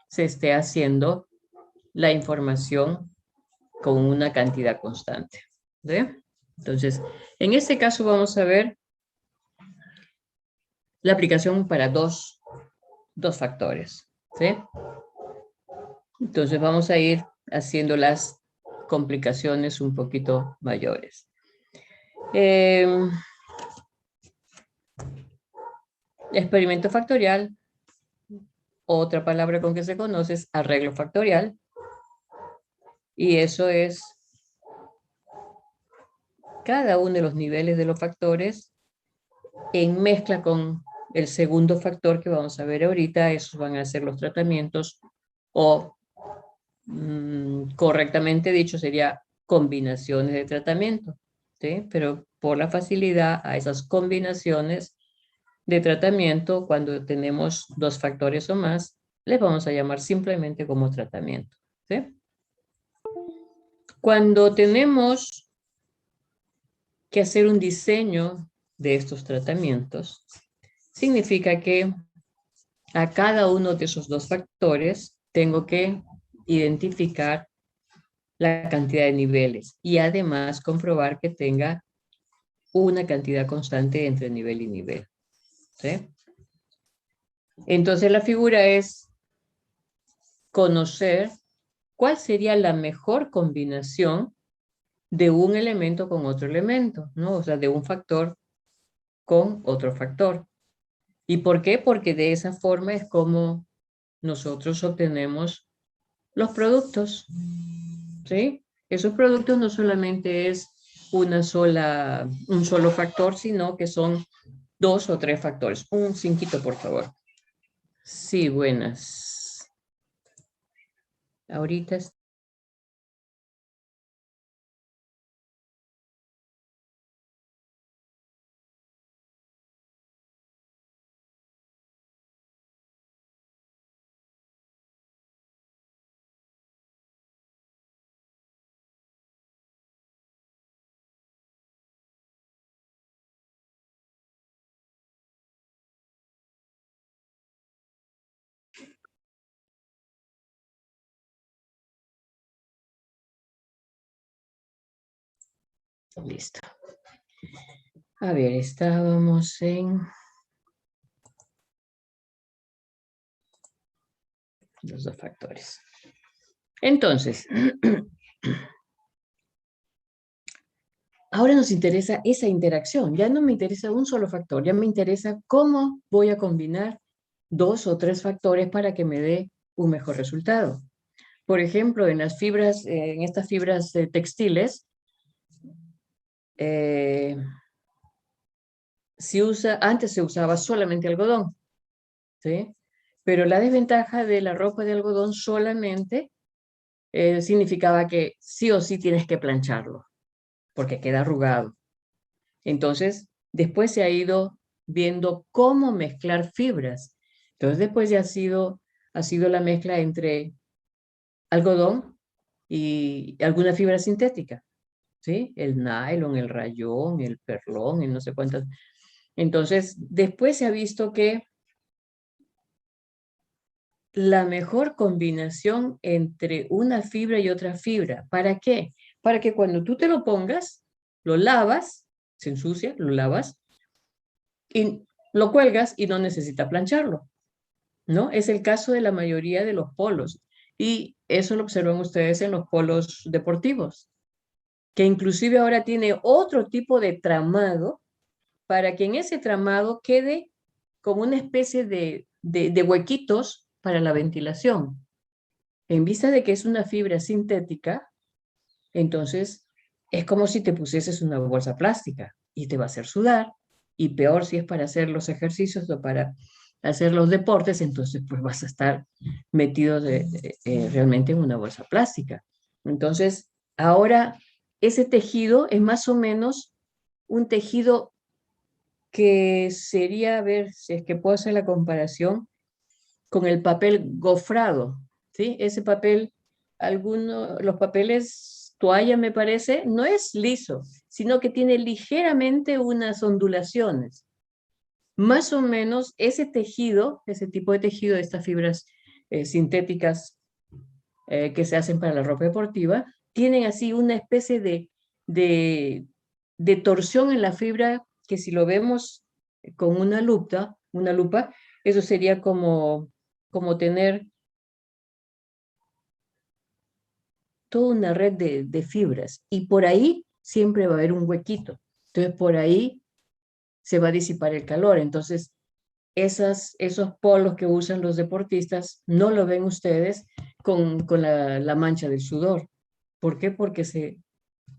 se esté haciendo la información con una cantidad constante. ¿Sí? Entonces, en este caso vamos a ver la aplicación para dos factores. ¿Sí? Entonces vamos a ir haciendo las complicaciones un poquito mayores. Experimento factorial, otra palabra con que se conoce es arreglo factorial, y eso es cada uno de los niveles de los factores en mezcla con el segundo factor que vamos a ver ahorita. Esos van a ser los tratamientos, o correctamente dicho sería combinaciones de tratamiento, ¿sí? Pero por la facilidad a esas combinaciones de tratamiento, cuando tenemos dos factores o más, les vamos a llamar simplemente como tratamiento, ¿sí? Cuando tenemos que hacer un diseño de estos tratamientos, significa que a cada uno de esos dos factores tengo que identificar la cantidad de niveles y además comprobar que tenga una cantidad constante entre nivel y nivel, ¿sí? Entonces la figura es conocer cuál sería la mejor combinación de un elemento con otro elemento, ¿no? O sea, de un factor con otro factor. ¿Y por qué? Porque de esa forma es como nosotros obtenemos los productos, ¿sí? Esos productos no solamente es un solo factor, sino que son dos o tres factores. Un cinquito, por favor. Sí, buenas. Ahorita listo. A ver, estábamos en los dos factores. Entonces, ahora nos interesa esa interacción. Ya no me interesa un solo factor, ya me interesa cómo voy a combinar dos o tres factores para que me dé un mejor resultado. Por ejemplo, en las fibras, en estas fibras textiles, antes se usaba solamente algodón, ¿sí? Pero la desventaja de la ropa de algodón solamente significaba que sí o sí tienes que plancharlo, porque queda arrugado. Entonces, después se ha ido viendo cómo mezclar fibras. Entonces, después ya ha sido la mezcla entre algodón y alguna fibra sintética, ¿sí? El nylon, el rayón, el perlón, y no sé cuántas. Entonces, después se ha visto que la mejor combinación entre una fibra y otra fibra, ¿para qué? Para que cuando tú te lo pongas, lo lavas, se ensucia, lo lavas, y lo cuelgas y no necesita plancharlo, ¿no? Es el caso de la mayoría de los polos. Y eso lo observan ustedes en los polos deportivos, que inclusive ahora tiene otro tipo de tramado para que en ese tramado quede como una especie de huequitos para la ventilación. En vista de que es una fibra sintética, entonces es como si te pusieses una bolsa plástica y te va a hacer sudar, y peor si es para hacer los ejercicios o para hacer los deportes, entonces pues vas a estar metido realmente en una bolsa plástica. Entonces, ahora ese tejido es más o menos un tejido que sería, a ver si es que puedo hacer la comparación con el papel gofrado, ¿sí? Ese papel, los papeles toalla me parece, no es liso, sino que tiene ligeramente unas ondulaciones. Más o menos ese tejido, ese tipo de tejido de estas fibras sintéticas que se hacen para la ropa deportiva, tienen así una especie de torsión en la fibra que si lo vemos con una lupa, eso sería como tener toda una red de fibras y por ahí siempre va a haber un huequito. Entonces por ahí se va a disipar el calor. Entonces esos polos que usan los deportistas no lo ven ustedes con la mancha del sudor. ¿Por qué? Porque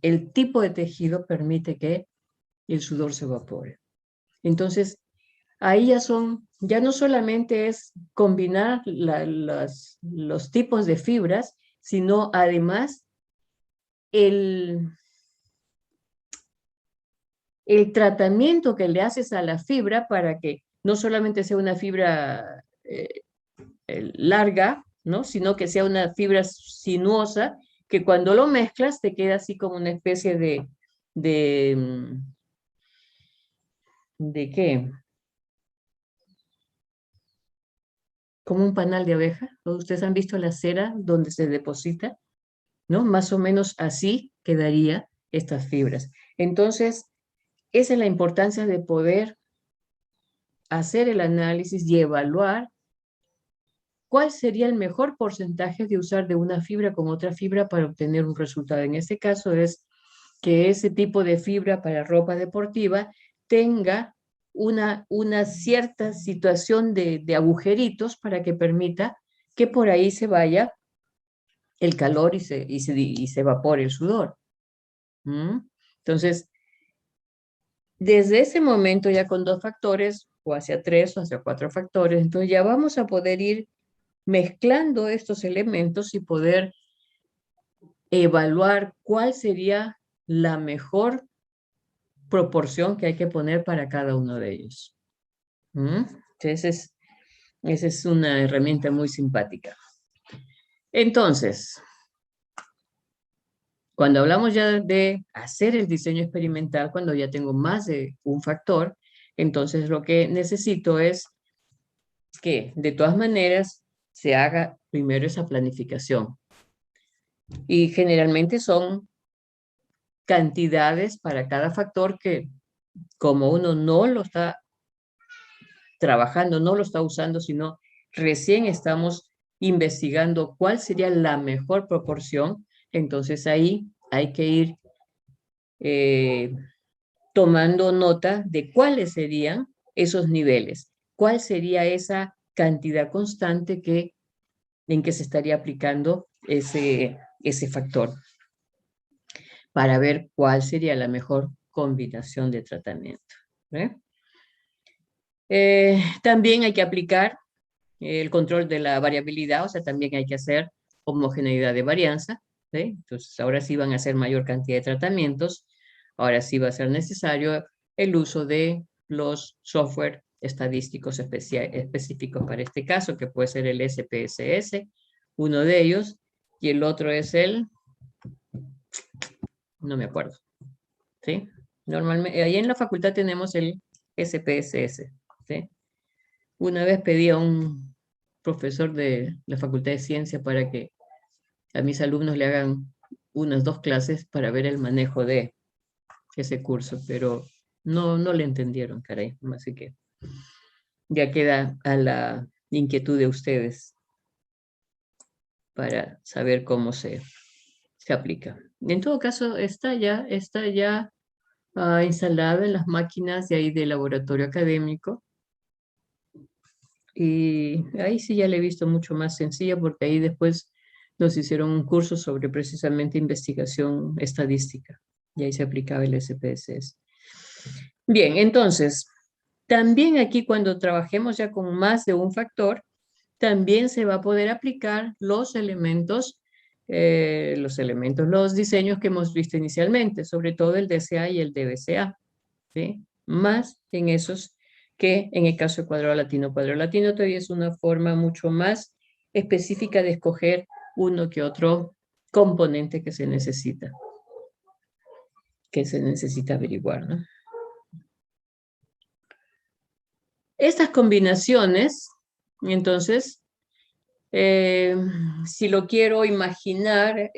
el tipo de tejido permite que el sudor se evapore. Entonces, ahí ya no solamente es combinar los tipos de fibras, sino además el, el tratamiento que le haces a la fibra para que no solamente sea una fibra larga, ¿no? Sino que sea una fibra sinuosa, que cuando lo mezclas te queda así como una especie de, ¿de qué? Como un panal de abeja. Ustedes han visto la cera donde se deposita, ¿no? Más o menos así quedaría estas fibras. Entonces, esa es la importancia de poder hacer el análisis y evaluar cuál sería el mejor porcentaje de usar de una fibra con otra fibra para obtener un resultado. En este caso es que ese tipo de fibra para ropa deportiva tenga una cierta situación de agujeritos para que permita que por ahí se vaya el calor y se evapore el sudor. ¿Mm? Entonces, desde ese momento ya con 2 factores, o hacia 3 o hacia 4 factores, entonces ya vamos a poder ir mezclando estos elementos y poder evaluar cuál sería la mejor proporción que hay que poner para cada uno de ellos. ¿Mm? Entonces, esa es una herramienta muy simpática. Entonces, cuando hablamos ya de hacer el diseño experimental, cuando ya tengo más de un factor, entonces lo que necesito es que de todas maneras se haga primero esa planificación. Y generalmente son cantidades para cada factor que como uno no lo está trabajando, no lo está usando, sino recién estamos investigando cuál sería la mejor proporción, entonces ahí hay que ir eh, tomando nota de cuáles serían esos niveles, cuál sería esa cantidad constante en que se estaría aplicando ese factor para ver cuál sería la mejor combinación de tratamiento. También hay que aplicar el control de la variabilidad, o sea, también hay que hacer homogeneidad de varianza. ¿Sí? Entonces, ahora sí van a hacer mayor cantidad de tratamientos, ahora sí va a ser necesario el uso de los software estadísticos específicos para este caso, que puede ser el SPSS, uno de ellos, y el otro es no me acuerdo, ¿sí? Normalmente, ahí en la facultad tenemos el SPSS, ¿sí? Una vez pedí a un profesor de la Facultad de Ciencia para que a mis alumnos le hagan unas 2 clases para ver el manejo de ese curso, pero no le entendieron, caray. Así que ya queda a la inquietud de ustedes para saber cómo se aplica. En todo caso, está ya instalada en las máquinas de ahí del laboratorio académico. Y ahí sí ya la he visto mucho más sencilla porque ahí después nos hicieron un curso sobre precisamente investigación estadística y ahí se aplicaba el SPSS. Bien, entonces, también aquí cuando trabajemos ya con más de un factor, también se va a poder aplicar los los diseños que hemos visto inicialmente, sobre todo el DCA y el DBCA, ¿sí? Más en esos que en el caso de cuadrado latino. Cuadrado latino todavía es una forma mucho más específica de escoger uno que otro componente que se necesita averiguar, ¿no? Estas combinaciones, entonces, Si lo quiero imaginar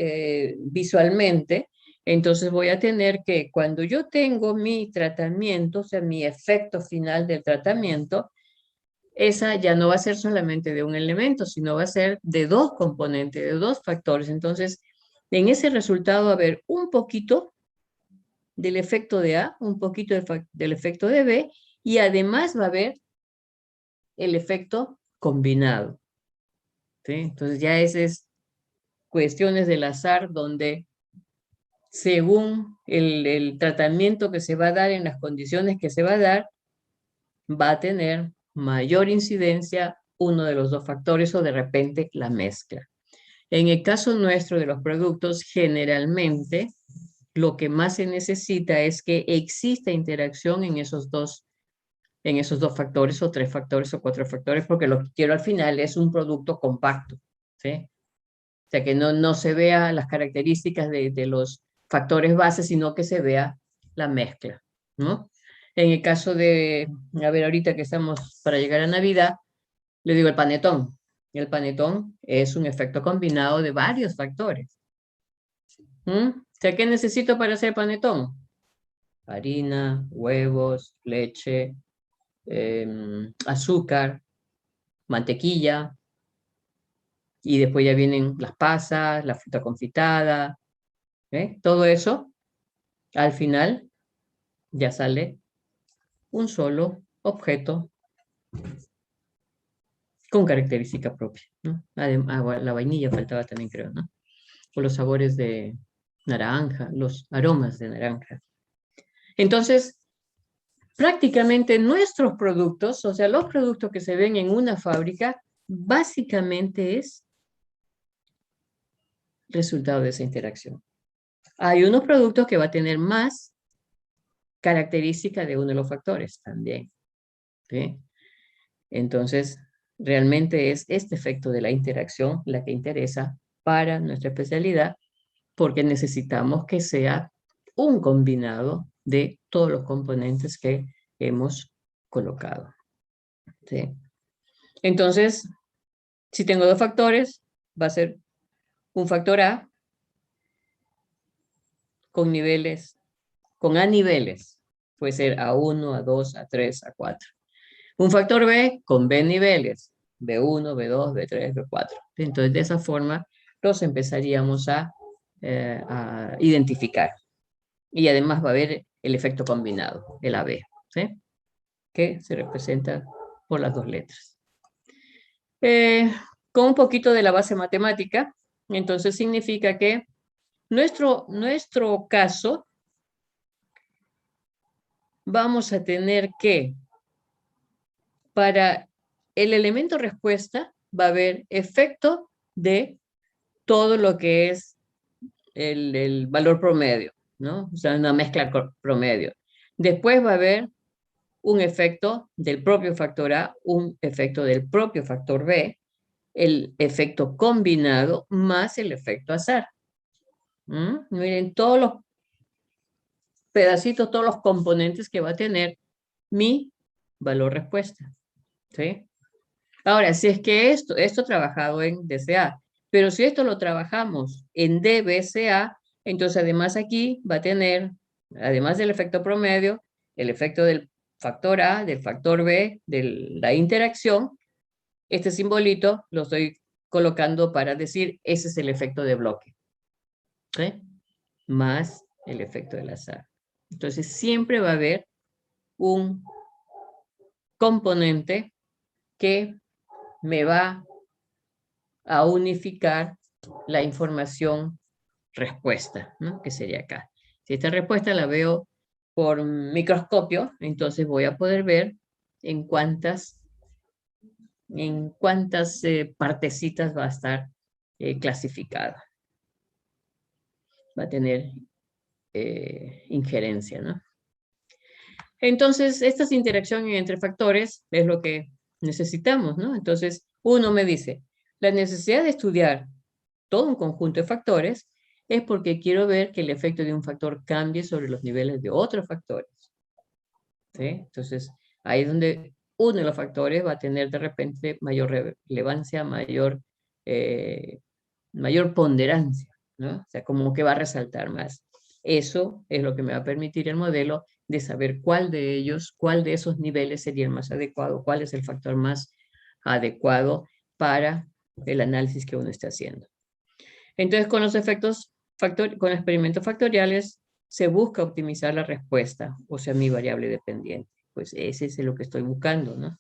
visualmente, entonces voy a tener que cuando yo tengo mi tratamiento, o sea, mi efecto final del tratamiento, esa ya no va a ser solamente de un elemento, sino va a ser de dos componentes, de dos factores. Entonces, en ese resultado va a haber un poquito del efecto de A, un poquito del efecto de B, y además va a haber el efecto combinado. ¿Sí? Entonces ya ese es cuestiones del azar donde según el tratamiento que se va a dar en las condiciones que se va a dar, va a tener mayor incidencia uno de los dos factores o de repente la mezcla. En el caso nuestro de los productos, generalmente lo que más se necesita es que exista interacción en esos dos factores o tres factores o cuatro factores, porque lo que quiero al final es un producto compacto, ¿sí? O sea, que no se vea las características de los factores bases, sino que se vea la mezcla, ¿no? En el caso de, a ver, ahorita que estamos para llegar a Navidad, le digo el panetón. El panetón es un efecto combinado de varios factores. O sea, ¿qué necesito para hacer panetón? Harina, huevos, leche, azúcar, mantequilla, y después ya vienen las pasas, la fruta confitada, ¿eh? Todo eso, al final, ya sale un solo objeto con característica propia, ¿no? Además, la vainilla faltaba también, creo, ¿no? O los sabores de naranja, los aromas de naranja. Entonces, prácticamente nuestros productos, o sea, los productos que se ven en una fábrica, básicamente es resultado de esa interacción. Hay unos productos que va a tener más características de uno de los factores también, ¿sí? Entonces, realmente es este efecto de la interacción la que interesa para nuestra especialidad, porque necesitamos que sea un combinado de todos los componentes que hemos colocado, ¿sí? Entonces, si tengo dos factores, va a ser un factor A con niveles, con A niveles. Puede ser A1, A2, A3, A4. Un factor B con B niveles. B1, B2, B3, B4. Entonces, de esa forma, los empezaríamos a identificar. Y además va a haber el efecto combinado, el AB, ¿sí? Que se representa por las dos letras. Con un poquito de la base matemática, entonces significa que nuestro caso vamos a tener que, para el elemento respuesta, va a haber efecto de todo lo que es el valor promedio, ¿no? O sea, una mezcla promedio. Después va a haber un efecto del propio factor A, un efecto del propio factor B, el efecto combinado más el efecto azar. Miren todos los pedacitos, todos los componentes que va a tener mi valor respuesta, ¿sí? Ahora, si es que esto trabajado en DCA, pero si esto lo trabajamos en DBCA, entonces además aquí va a tener, además del efecto promedio, el efecto del factor A, del factor B, de la interacción. Este simbolito lo estoy colocando para decir, ese es el efecto de bloque, ¿sí? Más el efecto del azar. Entonces siempre va a haber un componente que me va a unificar la información respuesta, ¿no? Que sería acá. Si esta respuesta la veo por microscopio, entonces voy a poder ver en cuántas partecitas va a estar clasificada. Va a tener injerencia, ¿no? Entonces, estas interacciones entre factores es lo que necesitamos, ¿no? Entonces, uno me dice, la necesidad de estudiar todo un conjunto de factores es porque quiero ver que el efecto de un factor cambie sobre los niveles de otros factores, ¿sí? Entonces, ahí es donde uno de los factores va a tener de repente mayor relevancia, mayor mayor ponderancia, ¿no? O sea, como que va a resaltar más. Eso es lo que me va a permitir el modelo de saber cuál de ellos, cuál de esos niveles sería el más adecuado, cuál es el factor más adecuado para el análisis que uno está haciendo. Entonces, con los con experimentos factoriales, se busca optimizar la respuesta, o sea, mi variable dependiente. Pues ese es lo que estoy buscando, ¿no?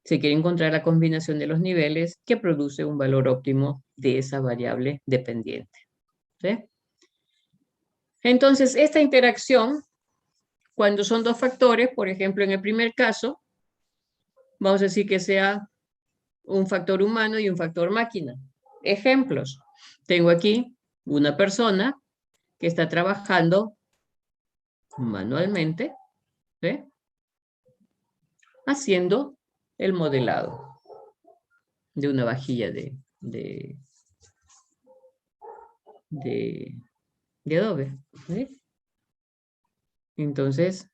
Se quiere encontrar la combinación de los niveles que produce un valor óptimo de esa variable dependiente. ¿Sí? Entonces, esta interacción, cuando son dos factores, por ejemplo, en el primer caso, vamos a decir que sea un factor humano y un factor máquina. Ejemplos. Tengo aquí una persona que está trabajando manualmente, ¿sí? Haciendo el modelado de una vajilla de Adobe. ¿Sí? Entonces,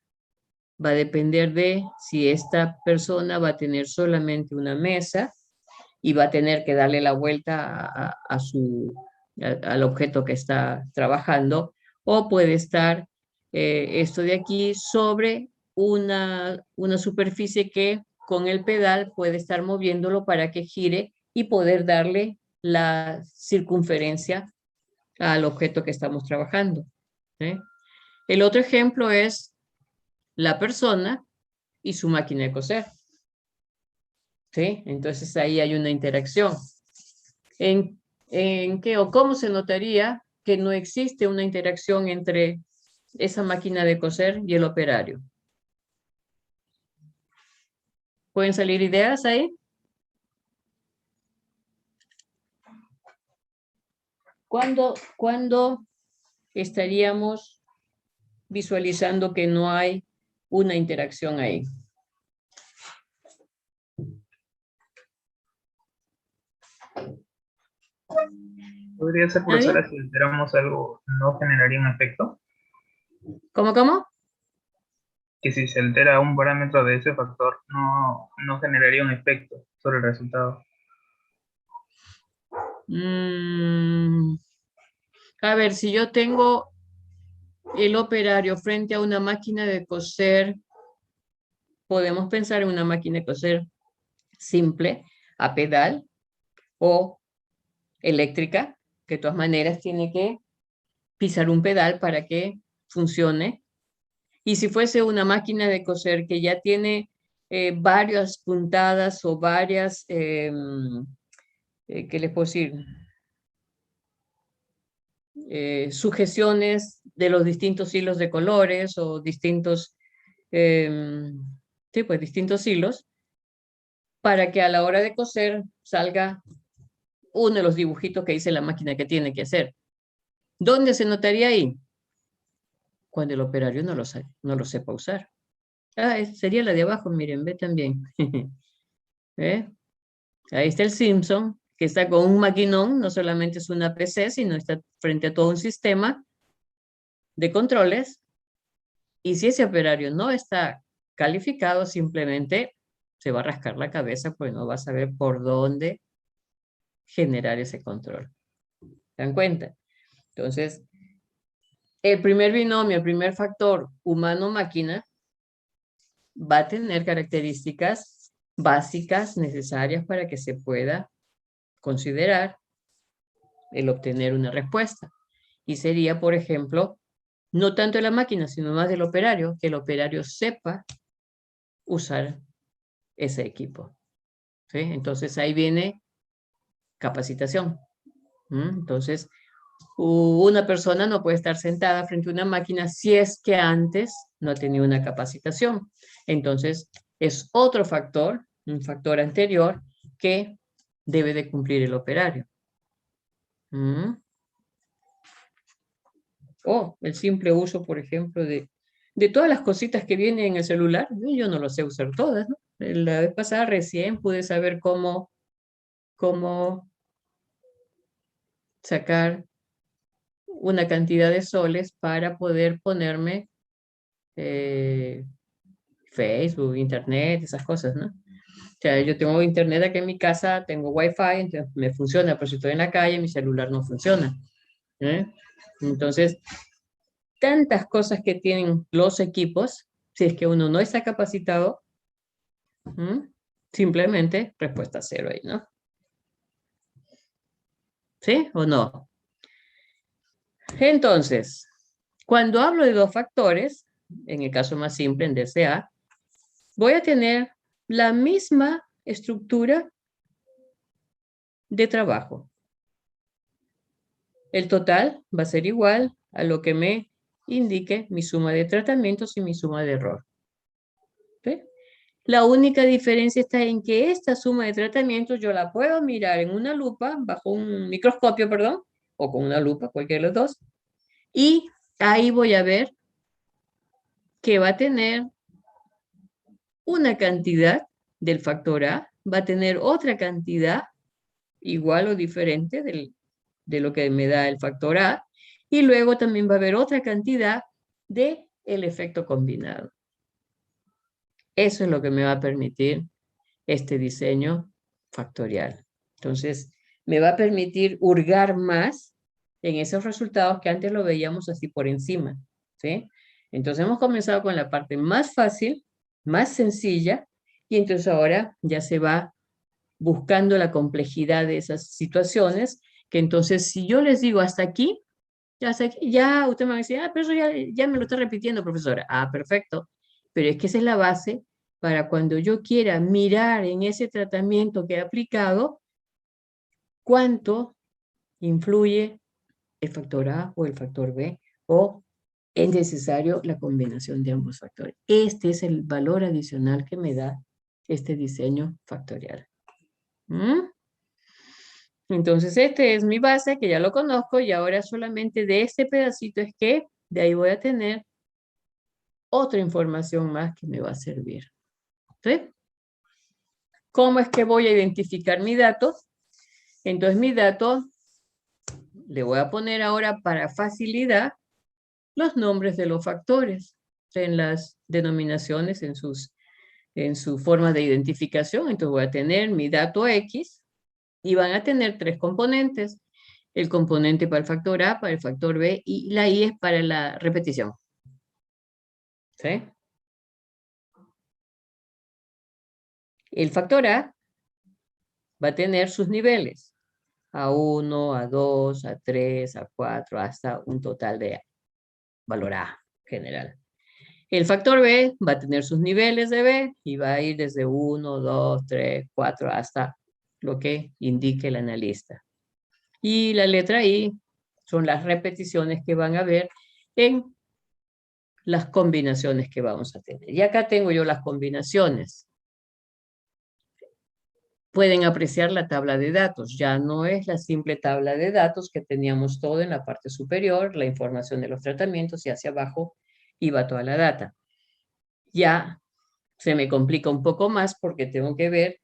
va a depender de si esta persona va a tener solamente una mesa y va a tener que darle la vuelta al objeto que está trabajando, o puede estar esto de aquí sobre una superficie que con el pedal puede estar moviéndolo para que gire y poder darle la circunferencia al objeto que estamos trabajando. ¿Sí? El otro ejemplo es la persona y su máquina de coser. ¿Sí? Entonces ahí hay una interacción. ¿En qué o cómo se notaría que no existe una interacción entre esa máquina de coser y el operario? ¿Pueden salir ideas ahí? ¿Cuándo estaríamos visualizando que no hay una interacción ahí? Podría ser, ¿Nadie? profesora, si alteramos algo, no generaría un efecto. ¿Cómo? Que si se altera un parámetro de ese factor, no generaría un efecto sobre el resultado. A ver, si yo tengo el operario frente a una máquina de coser, podemos pensar en una máquina de coser simple, a pedal o eléctrica, que de todas maneras tiene que pisar un pedal para que funcione. Y si fuese una máquina de coser que ya tiene varias puntadas o varias, ¿qué les puedo decir? Sujeciones de los distintos hilos de colores o distintos, sí, pues distintos hilos, para que a la hora de coser salga uno de los dibujitos que dice la máquina que tiene que hacer. ¿Dónde se notaría ahí? Cuando el operario no lo sepa usar. Ah, sería la de abajo, miren, ve también. ¿Eh? Ahí está el Simpson, que está con un maquinón, no solamente es una PC, sino está frente a todo un sistema de controles. Y si ese operario no está calificado, simplemente se va a rascar la cabeza, pues no va a saber por dónde generar ese control. ¿Se dan cuenta? Entonces, el primer binomio, el primer factor humano-máquina, va a tener características básicas necesarias para que se pueda considerar el obtener una respuesta. Y sería, por ejemplo, no tanto de la máquina, sino más del operario, que el operario sepa usar ese equipo. ¿Sí? Entonces ahí viene capacitación. Entonces, una persona no puede estar sentada frente a una máquina si es que antes no ha tenido una capacitación. Entonces, es otro factor, un factor anterior, que debe de cumplir el operario. O el simple uso, por ejemplo, de todas las cositas que vienen en el celular. Yo no lo sé usar todas, ¿no? La vez pasada recién pude saber cómo sacar una cantidad de soles para poder ponerme Facebook, Internet, esas cosas, ¿no? O sea, yo tengo internet aquí en mi casa, tengo wifi, entonces me funciona, pero si estoy en la calle, mi celular no funciona. ¿Eh? Entonces, tantas cosas que tienen los equipos, si es que uno no está capacitado, simplemente respuesta cero ahí, ¿no? ¿Sí o no? Entonces, cuando hablo de dos factores, en el caso más simple, en DCA, voy a tener la misma estructura de trabajo. El total va a ser igual a lo que me indique mi suma de tratamientos y mi suma de error. ¿Sí? La única diferencia está en que esta suma de tratamientos yo la puedo mirar en una lupa, bajo un microscopio, perdón, o con una lupa, cualquiera de los dos, y ahí voy a ver que va a tener una cantidad del factor A, va a tener otra cantidad igual o diferente de lo que me da el factor A, y luego también va a haber otra cantidad de el efecto combinado. Eso es lo que me va a permitir este diseño factorial. Entonces, me va a permitir hurgar más en esos resultados que antes lo veíamos así por encima, ¿sí? Entonces, hemos comenzado con la parte más fácil, más sencilla, y entonces ahora ya se va buscando la complejidad de esas situaciones, que entonces si yo les digo hasta aquí, ya usted me va a decir, pero eso ya me lo está repitiendo, profesora. Ah, perfecto. Pero es que esa es la base para cuando yo quiera mirar en ese tratamiento que he aplicado, cuánto influye el factor A o el factor B, o es necesario la combinación de ambos factores. Este es el valor adicional que me da este diseño factorial. ¿Mm? Entonces, este es mi base, que ya lo conozco, y ahora solamente de este pedacito es que de ahí voy a tener otra información más que me va a servir. ¿Sí? ¿Cómo es que voy a identificar mi dato? Entonces, mi dato le voy a poner ahora para facilidad los nombres de los factores en las denominaciones, en su forma de identificación. Entonces, voy a tener mi dato X y van a tener tres componentes. El componente para el factor A, para el factor B, y la I es para la repetición. ¿Sí? El factor A va a tener sus niveles, A1, A2, A3, A4, hasta un total de valor A general. El factor B va a tener sus niveles de B y va a ir desde 1, 2, 3, 4 hasta lo que indique el analista. Y la letra I son las repeticiones que van a ver en las combinaciones que vamos a tener. Y acá tengo yo las combinaciones. Pueden apreciar la tabla de datos. Ya no es la simple tabla de datos que teníamos todo en la parte superior, la información de los tratamientos, y hacia abajo iba toda la data. Ya se me complica un poco más porque tengo que ver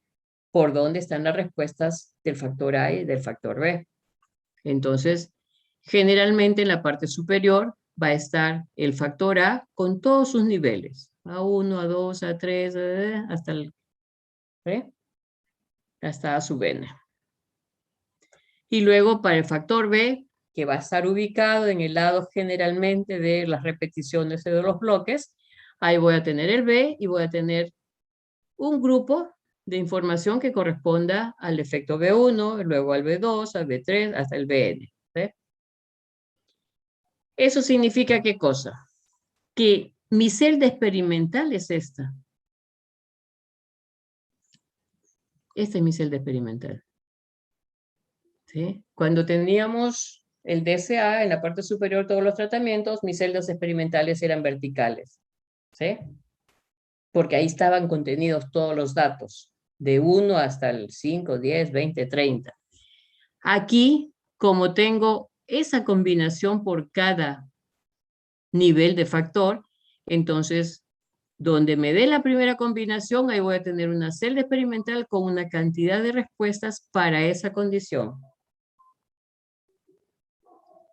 por dónde están las respuestas del factor A y del factor B. Entonces, generalmente en la parte superior va a estar el factor A con todos sus niveles. A1, A2, A3, hasta el... hasta A sub n. Y luego para el factor B, que va a estar ubicado en el lado generalmente de las repeticiones de los bloques, ahí voy a tener el B y voy a tener un grupo de información que corresponda al efecto B1, luego al B2, al B3, hasta el Bn. ¿Sí? ¿Eso significa qué cosa? Que mi celda experimental es esta. Esta es mi celda experimental. ¿Sí? Cuando teníamos el DCA en la parte superior, todos los tratamientos, mis celdas experimentales eran verticales. ¿Sí? Porque ahí estaban contenidos todos los datos, de 1 hasta el 5, 10, 20, 30. Aquí, como tengo esa combinación por cada nivel de factor, entonces, donde me dé la primera combinación, ahí voy a tener una celda experimental con una cantidad de respuestas para esa condición.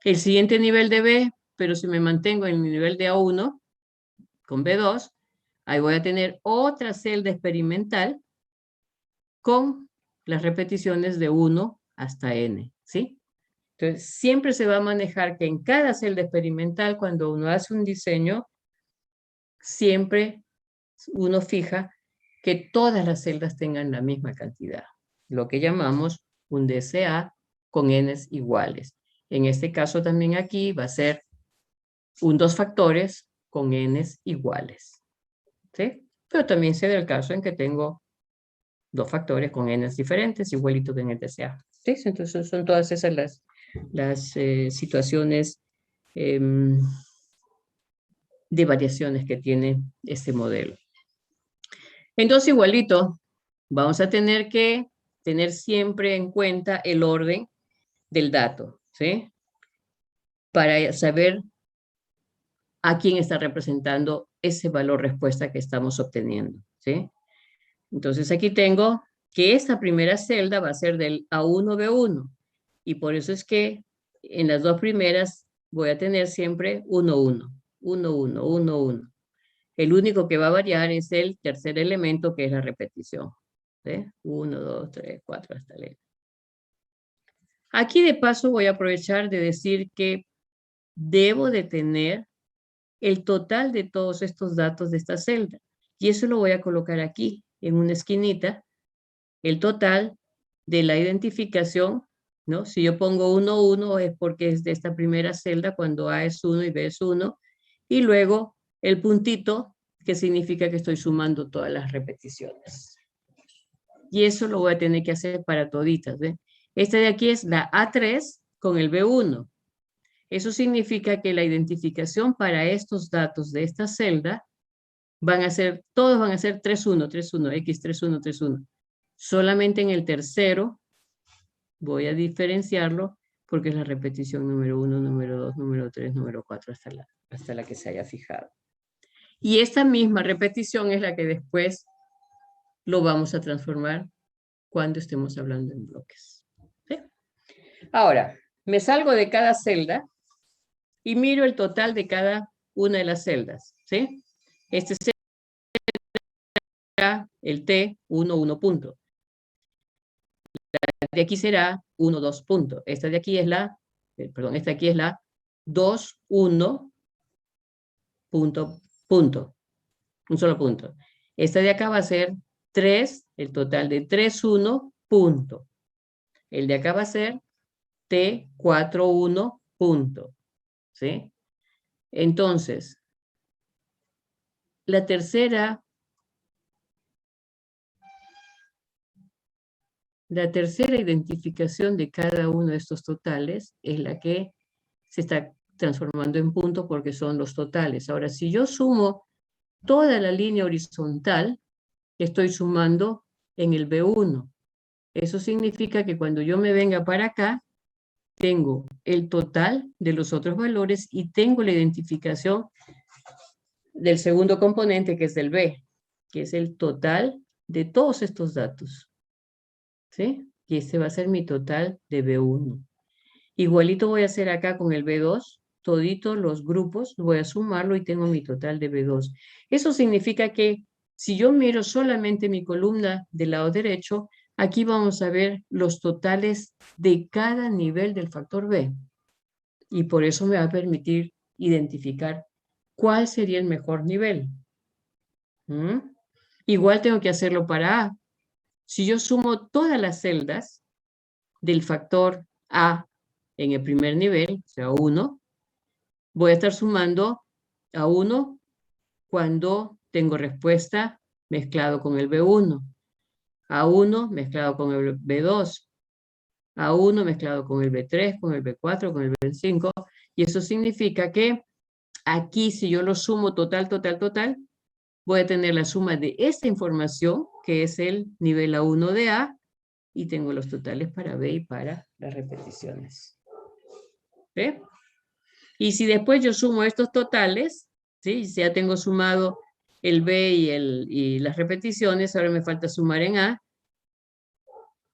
El siguiente nivel de B, pero si me mantengo en mi nivel de A1 con B2, ahí voy a tener otra celda experimental con las repeticiones de 1 hasta n, ¿sí? Entonces, siempre se va a manejar que en cada celda experimental, cuando uno hace un diseño, siempre uno fija que todas las celdas tengan la misma cantidad, lo que llamamos un DCA con n's iguales. En este caso también aquí va a ser un 2 factores con n's iguales, ¿sí? Pero también se da el caso en que tengo 2 factores con n's diferentes, igualito que en el DCA, ¿sí? Entonces son todas esas las situaciones de variaciones que tiene este modelo. Entonces, igualito, vamos a tener que tener siempre en cuenta el orden del dato, ¿sí? Para saber a quién está representando ese valor respuesta que estamos obteniendo, ¿sí? Entonces, aquí tengo que esta primera celda va a ser del A1B1, y por eso es que en las dos primeras voy a tener siempre 1, 1, 1, 1, 1, 1. El único que va a variar es el tercer elemento, que es la repetición. ¿Sí? 1, 2, 3, 4, hasta el N. Aquí de paso voy a aprovechar de decir que debo de tener el total de todos estos datos de esta celda. Y eso lo voy a colocar aquí, en una esquinita, el total de la identificación, ¿no? Si yo pongo 1, 1 es porque es de esta primera celda cuando A es 1 y B es 1. Y luego el puntito, que significa que estoy sumando todas las repeticiones. Y eso lo voy a tener que hacer para toditas, ¿ve? Esta de aquí es la A3 con el B1. Eso significa que la identificación para estos datos de esta celda todos van a ser 3-1, 3-1, X 3-1, 3-1. Solamente en el tercero voy a diferenciarlo porque es la repetición número 1, número 2, número 3, número 4, hasta la que se haya fijado. Y esta misma repetición es la que después lo vamos a transformar cuando estemos hablando en bloques. ¿Sí? Ahora, me salgo de cada celda y miro el total de cada una de las celdas. ¿Sí? Este será el T, 1, 1 punto. La de aquí será 1, 2 punto. Esta de aquí es esta aquí es la 2, 1 punto, punto. Un solo punto. Esta de acá va a ser 3, el total de 3, 1, punto. El de acá va a ser T, 4, 1, punto. ¿Sí? Entonces, la tercera identificación de cada uno de estos totales es la que se está transformando en punto porque son los totales. Ahora, si yo sumo toda la línea horizontal, estoy sumando en el B1. Eso significa que cuando yo me venga para acá, tengo el total de los otros valores y tengo la identificación del segundo componente, que es el B, que es el total de todos estos datos. ¿Sí? Y este va a ser mi total de B1. Igualito voy a hacer acá con el B2, toditos los grupos, voy a sumarlo y tengo mi total de B2. Eso significa que si yo miro solamente mi columna del lado derecho, aquí vamos a ver los totales de cada nivel del factor B. Y por eso me va a permitir identificar cuál sería el mejor nivel. Igual tengo que hacerlo para A. Si yo sumo todas las celdas del factor A en el primer nivel, o sea, 1, voy a estar sumando a 1 cuando tengo respuesta mezclado con el B1, a 1 mezclado con el B2, a 1 mezclado con el B3, con el B4, con el B5, y eso significa que aquí si yo lo sumo total, voy a tener la suma de esta información, que es el nivel A1 de A, y tengo los totales para B y para las repeticiones. ¿Sí? Y si después yo sumo estos totales, ¿sí? Si ya tengo sumado el B y las repeticiones, ahora me falta sumar en A.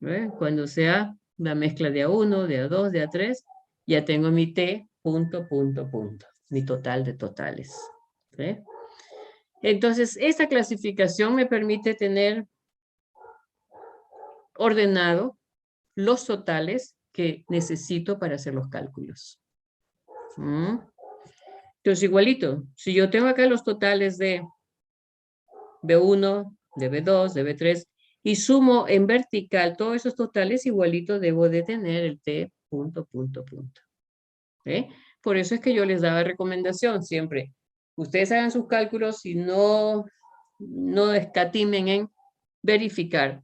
¿Ve? Cuando sea la mezcla de A1, de A2, de A3, ya tengo mi T, punto, punto, punto. Mi total de totales. ¿Sí? Entonces, esta clasificación me permite tener ordenado los totales que necesito para hacer los cálculos. Entonces, igualito, si yo tengo acá los totales de B1, de B2, de B3, y sumo en vertical todos esos totales, igualito debo de tener el T punto, punto, punto. ¿Eh? Por eso es que yo les daba recomendación siempre. Ustedes hagan sus cálculos y no escatimen en verificar.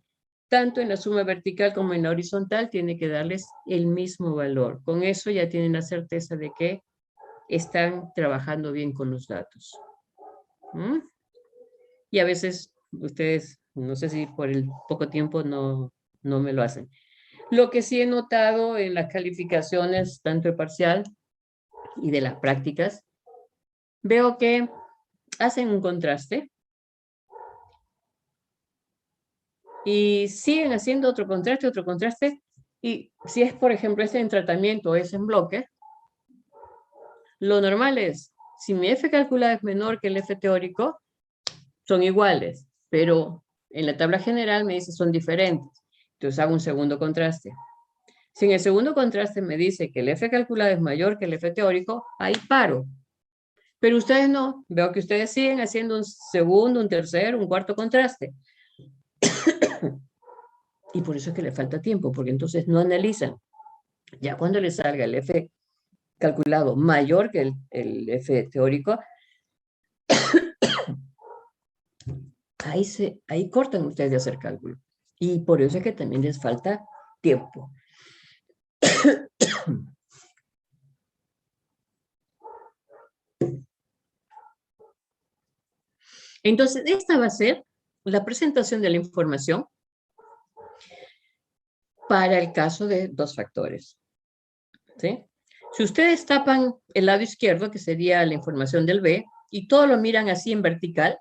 Tanto en la suma vertical como en la horizontal tiene que darles el mismo valor. Con eso ya tienen la certeza de que están trabajando bien con los datos. Y a veces ustedes, no sé si por el poco tiempo no me lo hacen. Lo que sí he notado en las calificaciones, tanto de parcial y de las prácticas, veo que hacen un contraste y siguen haciendo otro contraste, y si es, por ejemplo, este en tratamiento o es en bloque, lo normal es, si mi F calculado es menor que el F teórico, son iguales, pero en la tabla general me dice son diferentes. Entonces hago un segundo contraste. Si en el segundo contraste me dice que el F calculado es mayor que el F teórico, ahí paro. Pero ustedes no. Veo que ustedes siguen haciendo un segundo, un tercer, un cuarto contraste. Y por eso es que le falta tiempo, porque entonces no analizan. Ya cuando les salga el F calculado mayor que el F teórico, ahí cortan ustedes de hacer cálculo. Y por eso es que también les falta tiempo. Entonces, esta va a ser la presentación de la información para el caso de dos factores. ¿Sí? Si ustedes tapan el lado izquierdo, que sería la información del B, y todo lo miran así en vertical,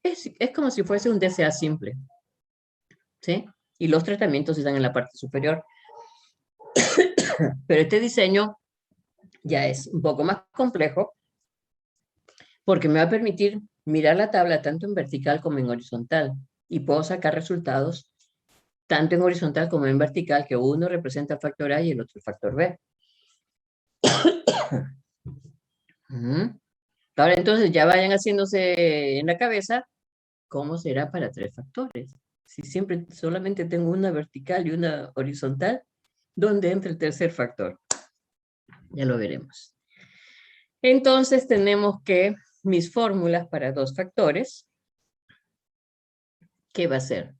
es como si fuese un DCA simple. ¿Sí? Y los tratamientos están en la parte superior. Pero este diseño ya es un poco más complejo, porque me va a permitir mirar la tabla tanto en vertical como en horizontal, y puedo sacar resultados tanto en horizontal como en vertical, que uno representa el factor A y el otro el factor B. Ahora entonces ya vayan haciéndose en la cabeza cómo será para tres factores. Si siempre solamente tengo una vertical y una horizontal, ¿dónde entra el tercer factor? Ya lo veremos. Entonces tenemos que mis fórmulas para dos factores, ¿qué va a ser?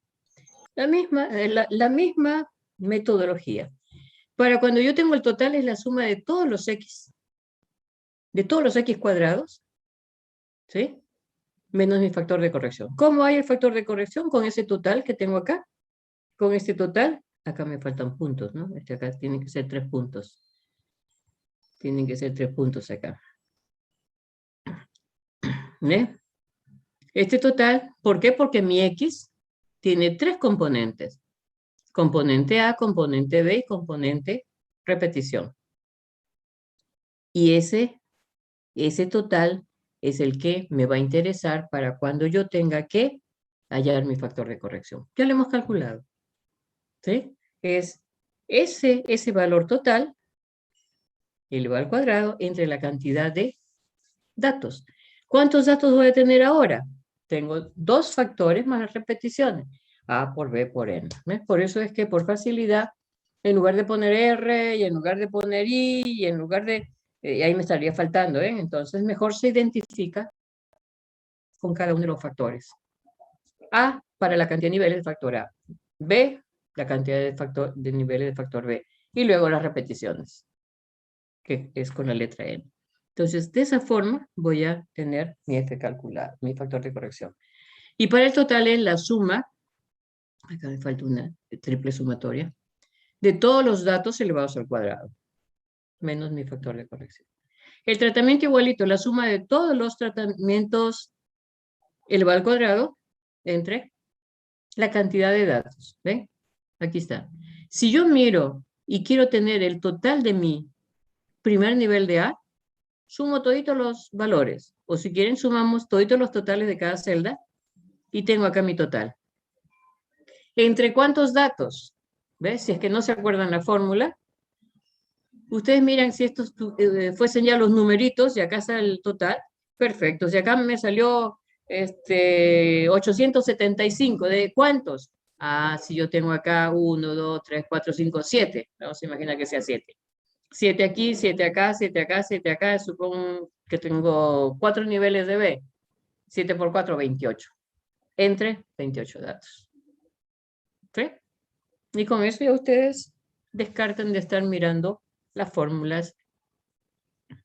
La misma metodología. Para cuando yo tengo el total es la suma de todos los x cuadrados, ¿sí? Menos mi factor de corrección. ¿Cómo hay el factor de corrección? Con ese total que tengo acá. Con este total, acá me faltan puntos, ¿no? Acá tienen que ser 3 puntos. Tienen que ser 3 puntos acá. ¿Ve? Este total, ¿por qué? Porque mi x tiene 3 componentes. Componente A, componente B y componente repetición. Y ese total es el que me va a interesar para cuando yo tenga que hallar mi factor de corrección. Ya lo hemos calculado. ¿Sí? Es ese valor total elevado al cuadrado entre la cantidad de datos. ¿Cuántos datos voy a tener ahora? Tengo dos factores más las repeticiones. A por B por N. ¿Ves? Por eso es que por facilidad, en lugar de poner R y en lugar de poner I y en lugar de... ahí me estaría faltando, ¿eh? Entonces mejor se identifica con cada uno de los factores. A para la cantidad de niveles del factor A. B, la cantidad de niveles del factor B. Y luego las repeticiones, que es con la letra N. Entonces, de esa forma voy a tener mi F calculado, mi factor de corrección. Y para el total es la suma, acá me falta una triple sumatoria, de todos los datos elevados al cuadrado, menos mi factor de corrección. El tratamiento igualito, la suma de todos los tratamientos elevado al cuadrado entre la cantidad de datos. ¿Ven? Aquí está. Si yo miro y quiero tener el total de mi primer nivel de A, sumo toditos los valores. O si quieren, sumamos toditos los totales de cada celda y tengo acá mi total. ¿Entre cuántos datos? ¿Ves? Si es que no se acuerdan la fórmula, ustedes miran si estos fuesen ya los numeritos y acá está el total. Perfecto. Si acá me salió 875, ¿de cuántos? Ah, si yo tengo acá 1, 2, 3, 4, 5, 7. Vamos a imaginar que sea 7. 7 aquí, 7 acá, 7 acá, 7 acá. Supongo que tengo 4 niveles de B. 7 por 4, 28. Entre 28 datos. ¿Sí? Y con eso ya ustedes descartan de estar mirando las fórmulas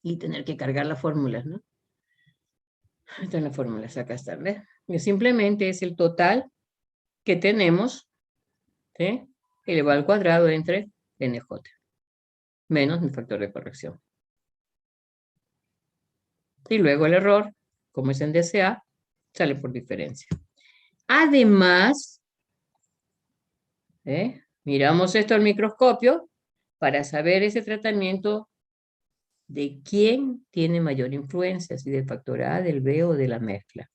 y tener que cargar las fórmulas, ¿no? Están las fórmulas, acá están, ¿ves? Y simplemente es el total que tenemos, ¿sí? Elevado al cuadrado entre NJ, menos mi factor de corrección. Y luego el error, como es en DCA, sale por diferencia. Además, miramos esto al microscopio para saber ese tratamiento de quién tiene mayor influencia, si del factor A, del B o de la mezcla,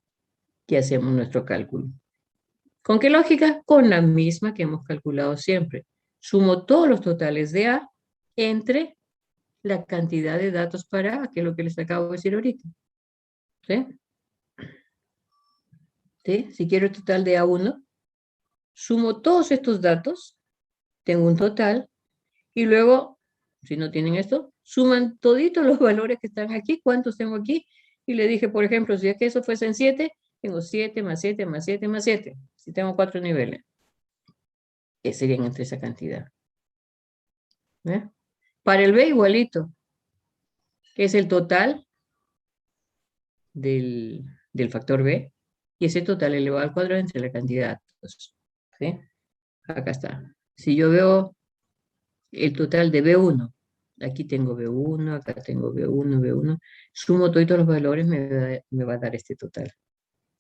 que hacemos nuestro cálculo. ¿Con qué lógica? Con la misma que hemos calculado siempre. Sumo todos los totales de A entre la cantidad de datos para A, que es lo que les acabo de decir ahorita. ¿Sí? ¿Sí? Si quiero el total de A1, sumo todos estos datos, tengo un total, y luego, si no tienen esto, suman toditos los valores que están aquí, cuántos tengo aquí, y le dije, por ejemplo, si es que eso fuesen 7, tengo 7 más 7 más 7 más 7. Si tengo 4 niveles, que serían entre esa cantidad. ¿Eh? Para el B igualito, es el total del factor B, y ese total elevado al cuadrado entre la cantidad de datos. ¿Sí? Acá está. Si yo veo el total de B1, aquí tengo B1, acá tengo B1, B1, sumo todos los valores, me va a dar este total.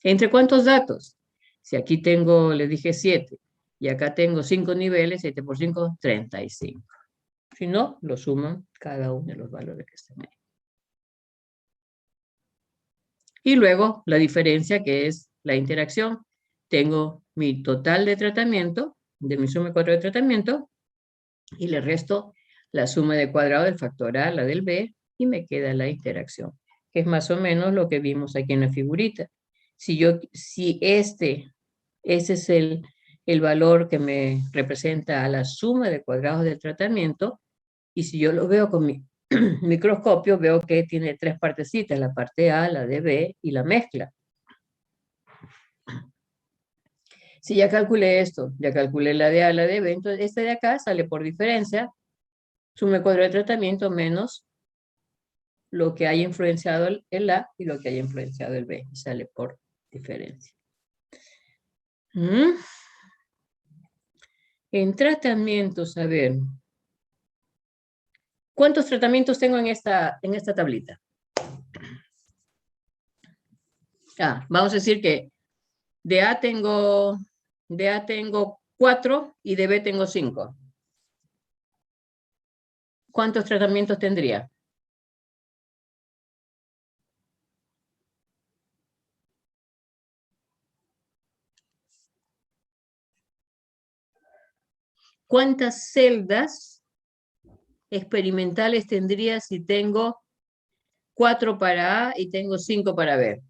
¿Entre cuántos datos? Si aquí tengo, le dije 7, y acá tengo 5 niveles, 7 por 5, 35. Si no, lo suman cada uno de los valores que están ahí. Y luego la diferencia, que es la interacción. Tengo mi total de tratamiento, de mi suma de cuadrado de tratamiento, y le resto la suma de cuadrado del factor A, la del B, y me queda la interacción, que es más o menos lo que vimos aquí en la figurita. Si ese es el valor que me representa a la suma de cuadrados del tratamiento, y si yo lo veo con mi microscopio, veo que tiene 3 partecitas, la parte A, la de B y la mezcla. Si ya calculé esto, ya calculé la de A, la de B, entonces este de acá sale por diferencia, suma cuadrado de tratamiento menos lo que haya influenciado el A y lo que haya influenciado el B, y sale por diferencia. En tratamientos, a ver, ¿cuántos tratamientos tengo en esta tablita? Vamos a decir que de A tengo 4 y de B tengo 5. ¿Cuántos tratamientos tendría? ¿Cuántas celdas experimentales tendría si tengo 4 para A y tengo 5 para B?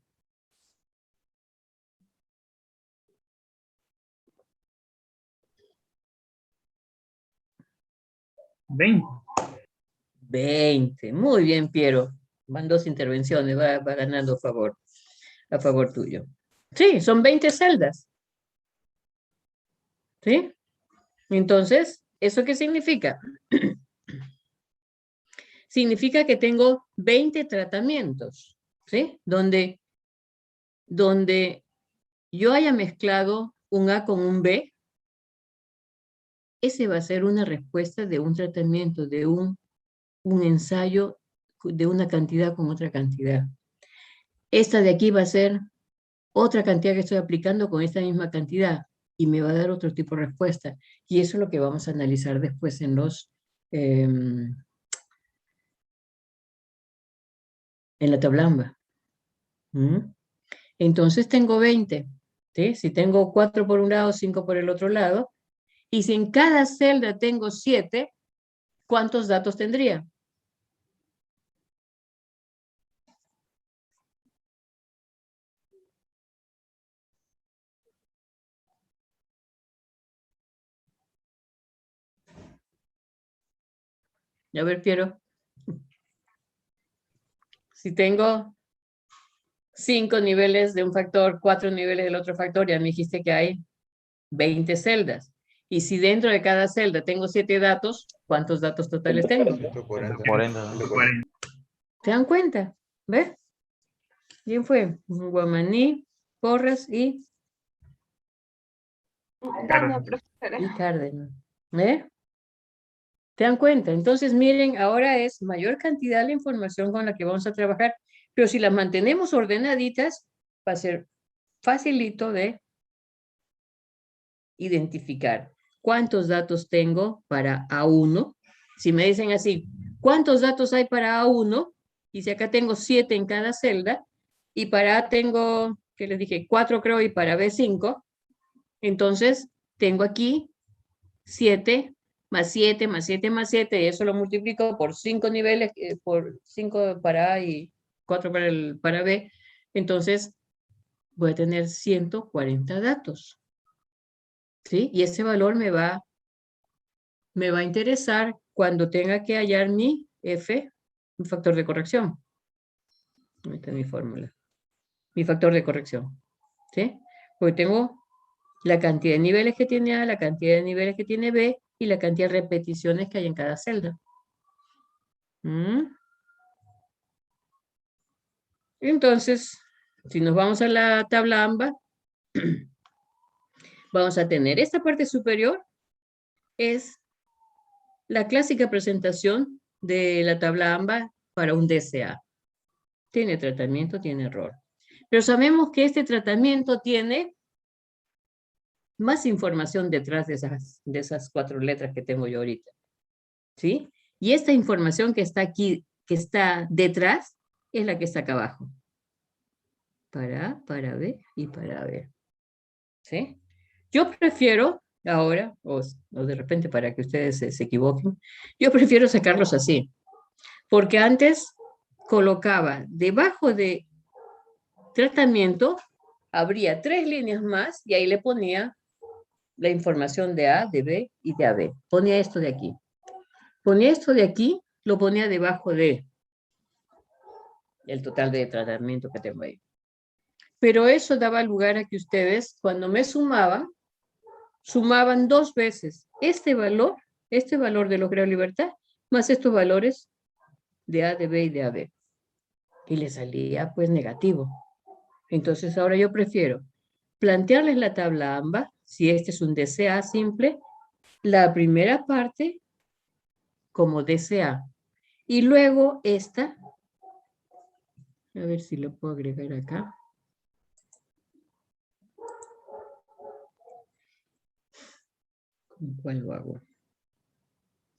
20. 20. Muy bien, Piero. Van 2 intervenciones, va ganando a favor tuyo. Sí, son 20 celdas. ¿Sí? Entonces, ¿eso qué significa? Significa que tengo 20 tratamientos, ¿sí? Donde yo haya mezclado un A con un B, ese va a ser una respuesta de un tratamiento, de un ensayo de una cantidad con otra cantidad. Esta de aquí va a ser otra cantidad que estoy aplicando con esta misma cantidad y me va a dar otro tipo de respuesta. Y eso es lo que vamos a analizar después en la tabla AMBA. Entonces tengo 20. ¿Sí? Si tengo 4 por un lado, 5 por el otro lado, Y si en cada celda tengo 7, ¿cuántos datos tendría? A ver, Piero. Si tengo 5 niveles de un factor, 4 niveles del otro factor, ya me dijiste que hay 20 celdas. Y si dentro de cada celda tengo 7 datos, ¿cuántos datos totales tengo? 140. 40. ¿Se dan cuenta? ¿Ves? ¿Quién fue? Guamaní, Porras y Claro. Cárdenas. ¿Eh? ¿Te dan cuenta? Entonces, miren, ahora es mayor cantidad de información con la que vamos a trabajar, pero si las mantenemos ordenaditas, va a ser facilito de identificar cuántos datos tengo para A1. Si me dicen así, ¿cuántos datos hay para A1? Y si acá tengo 7 en cada celda, y para A tengo, ¿qué les dije? 4 creo, y para B5, entonces tengo aquí 7 más 7 más 7 más 7, y eso lo multiplico por 5 niveles, por 5 para A y 4 para B, entonces voy a tener 140 datos. ¿Sí? Y ese valor me va a interesar cuando tenga que hallar mi F, un factor de corrección. Ahí está mi fórmula. Mi factor de corrección. ¿Sí? Porque tengo la cantidad de niveles que tiene A, la cantidad de niveles que tiene B y la cantidad de repeticiones que hay en cada celda. Entonces, si nos vamos a la tabla AMBA, vamos a tener esta parte superior, es la clásica presentación de la tabla AMBA para un DCA. Tiene tratamiento, tiene error. Pero sabemos que este tratamiento tiene más información detrás de esas 4 letras que tengo yo ahorita. ¿Sí? Y esta información que está aquí, que está detrás, es la que está acá abajo. Para A, para B y para B. ¿Sí? Yo prefiero ahora, o de repente para que ustedes se equivoquen, yo prefiero sacarlos así. Porque antes colocaba debajo de tratamiento, habría 3 líneas más y ahí le ponía la información de A, de B y de AB. Ponía esto de aquí. Ponía esto de aquí, lo ponía debajo de el total de tratamiento que tengo ahí. Pero eso daba lugar a que ustedes, cuando me sumaban 2 veces este valor de los grados de libertad, más estos valores de A, de B y de AB. Y le salía pues negativo. Entonces ahora yo prefiero plantearles la tabla AMBA, si este es un DCA simple, la primera parte como DCA. Y luego esta, a ver si lo puedo agregar acá. ¿Con cuál lo hago?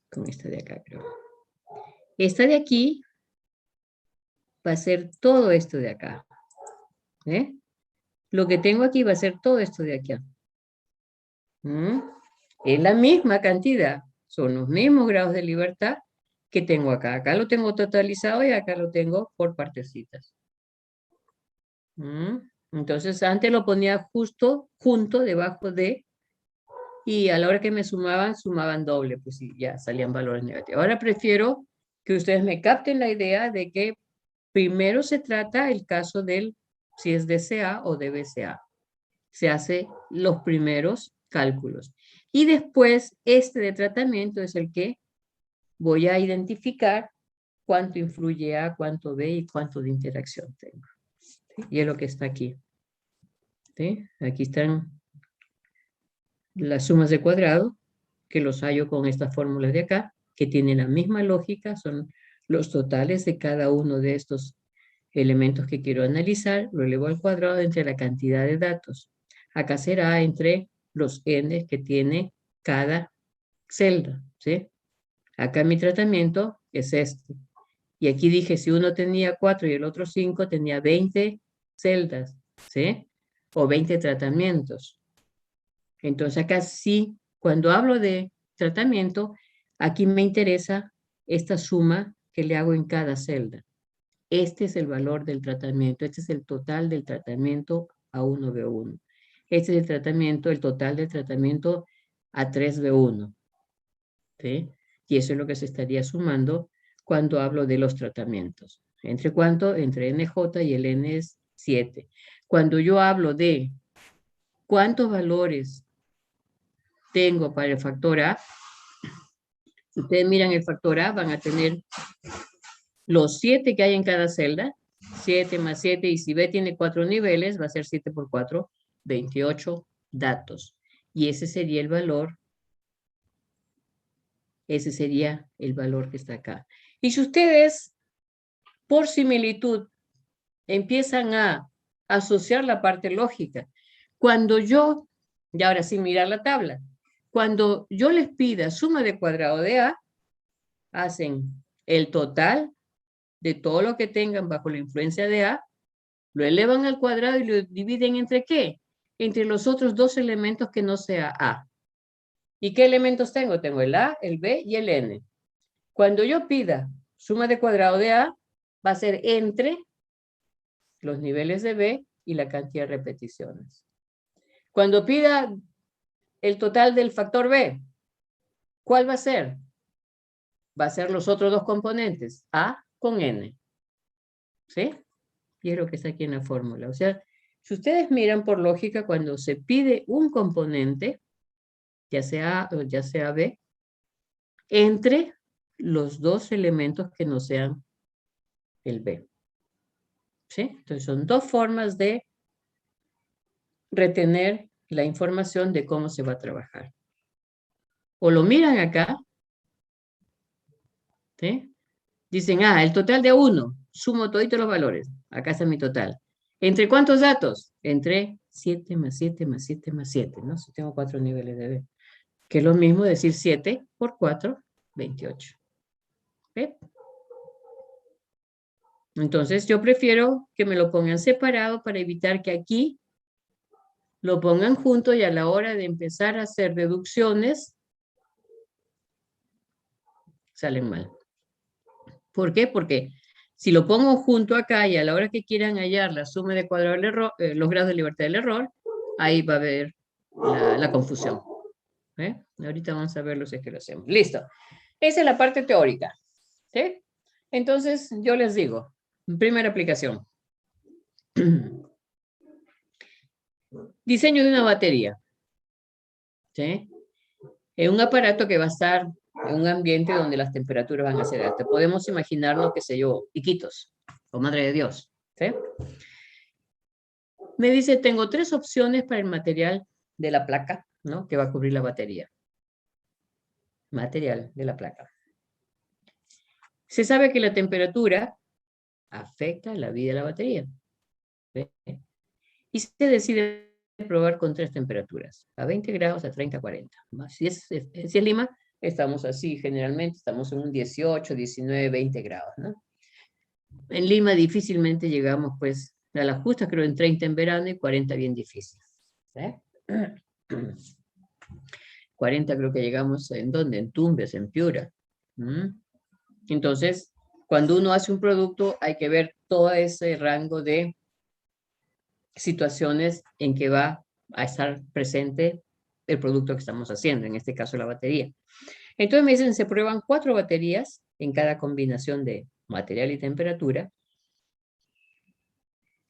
Con esta de acá, creo. Esta de aquí va a ser todo esto de acá. ¿Eh? Lo que tengo aquí va a ser todo esto de aquí. Es la misma cantidad. Son los mismos grados de libertad que tengo acá. Acá lo tengo totalizado y acá lo tengo por partecitas. Entonces antes lo ponía justo junto debajo de, y a la hora que me sumaban doble, pues sí, ya salían valores negativos. Ahora prefiero que ustedes me capten la idea de que primero se trata el caso del, si es DCA o de BCA. Se hace los primeros cálculos. Y después este de tratamiento es el que voy a identificar cuánto influye A, cuánto B y cuánto de interacción tengo. ¿Sí? Y es lo que está aquí. ¿Sí? Aquí están las sumas de cuadrado, que los hallo con estas fórmulas de acá, que tienen la misma lógica, son los totales de cada uno de estos elementos que quiero analizar, lo elevo al cuadrado entre la cantidad de datos. Acá será entre los n que tiene cada celda, ¿sí? Acá mi tratamiento es este. Y aquí dije, si uno tenía 4 y el otro 5, tenía 20 celdas, ¿sí? O 20 tratamientos. Entonces acá sí Cuando hablo de tratamiento, aquí me interesa esta suma que le hago en cada celda. Este es el valor del tratamiento, este es el total del tratamiento A1B1. Este es el tratamiento, el total del tratamiento A3B1. ¿Sí? Y eso es lo que se estaría sumando cuando hablo de los tratamientos. ¿Entre cuánto? Entre NJ y el N es 7. Cuando yo hablo de cuántos valores tengo para el factor A, si ustedes miran el factor A, van a tener los 7 que hay en cada celda, 7 más 7, y si B tiene 4 niveles, va a ser 7 por 4, 28 datos. Y ese sería el valor que está acá. Y si ustedes, por similitud, empiezan a asociar la parte lógica, cuando yo, y ahora sí mirar la tabla, cuando yo les pida suma de cuadrado de A, hacen el total de todo lo que tengan bajo la influencia de A, lo elevan al cuadrado y lo dividen ¿entre qué? Entre los otros dos elementos que no sea A. ¿Y qué elementos tengo? Tengo el A, el B y el N. Cuando yo pida suma de cuadrado de A, va a ser entre los niveles de B y la cantidad de repeticiones. Cuando pida el total del factor B, ¿cuál va a ser? Va a ser los otros dos componentes, A con N. ¿Sí? Y es lo que está aquí en la fórmula. O sea, si ustedes miran por lógica, cuando se pide un componente, ya sea A o ya sea B, entre los dos elementos que no sean el B. ¿Sí? Entonces son dos formas de retener la información de cómo se va a trabajar. O lo miran acá, ¿sí? Dicen, el total de 1, sumo toditos los valores. Acá está mi total. ¿Entre cuántos datos? Entre 7 más 7 más 7 más 7, ¿no? Si tengo 4 niveles de B. Que es lo mismo decir 7 por 4, 28. ¿Sí? Entonces yo prefiero que me lo pongan separado para evitar que aquí lo pongan junto y a la hora de empezar a hacer deducciones salen mal. ¿Por qué? Porque si lo pongo junto acá y a la hora que quieran hallar la suma de cuadrado del error, los grados de libertad del error, ahí va a haber la confusión. Ahorita vamos a verlo si es que lo hacemos. Listo. Esa es la parte teórica. ¿Sí? Entonces, yo les digo, primera aplicación. Diseño de una batería. ¿Sí? Es un aparato que va a estar en un ambiente donde las temperaturas van a ser altas. Podemos imaginarnos, qué sé yo, Iquitos o Madre de Dios. ¿Sí? Me dice, tengo 3 opciones para el material de la placa, ¿no? Que va a cubrir la batería. Material de la placa. Se sabe que la temperatura afecta la vida de la batería. ¿Sí? Y se decide probar con 3 temperaturas, a 20 grados, a 30, a 40. Si es Lima, estamos así, generalmente estamos en un 18, 19, 20 grados, ¿no? En Lima difícilmente llegamos, pues, a la justa, creo en 30 en verano y 40 bien difícil. ¿Sí? 40 creo que llegamos, ¿en dónde? En Tumbes, en Piura. Entonces, cuando uno hace un producto, hay que ver todo ese rango de situaciones en que va a estar presente el producto que estamos haciendo, en este caso la batería. Entonces me dicen, se prueban 4 baterías en cada combinación de material y temperatura.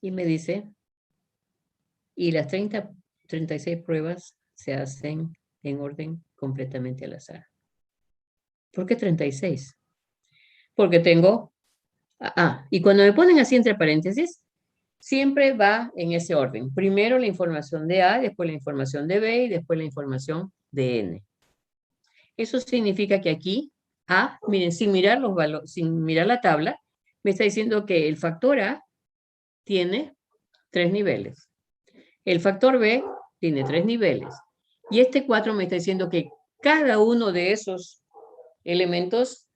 Y me dice, y las 36 pruebas se hacen en orden completamente al azar. ¿Por qué 36? Porque tengo, y cuando me ponen así entre paréntesis, siempre va en ese orden. Primero la información de A, después la información de B y después la información de N. Eso significa que aquí, miren, sin mirar los valores, sin mirar la tabla, me está diciendo que el factor A tiene 3 niveles. El factor B tiene 3 niveles. Y este 4 me está diciendo que cada uno de esos elementos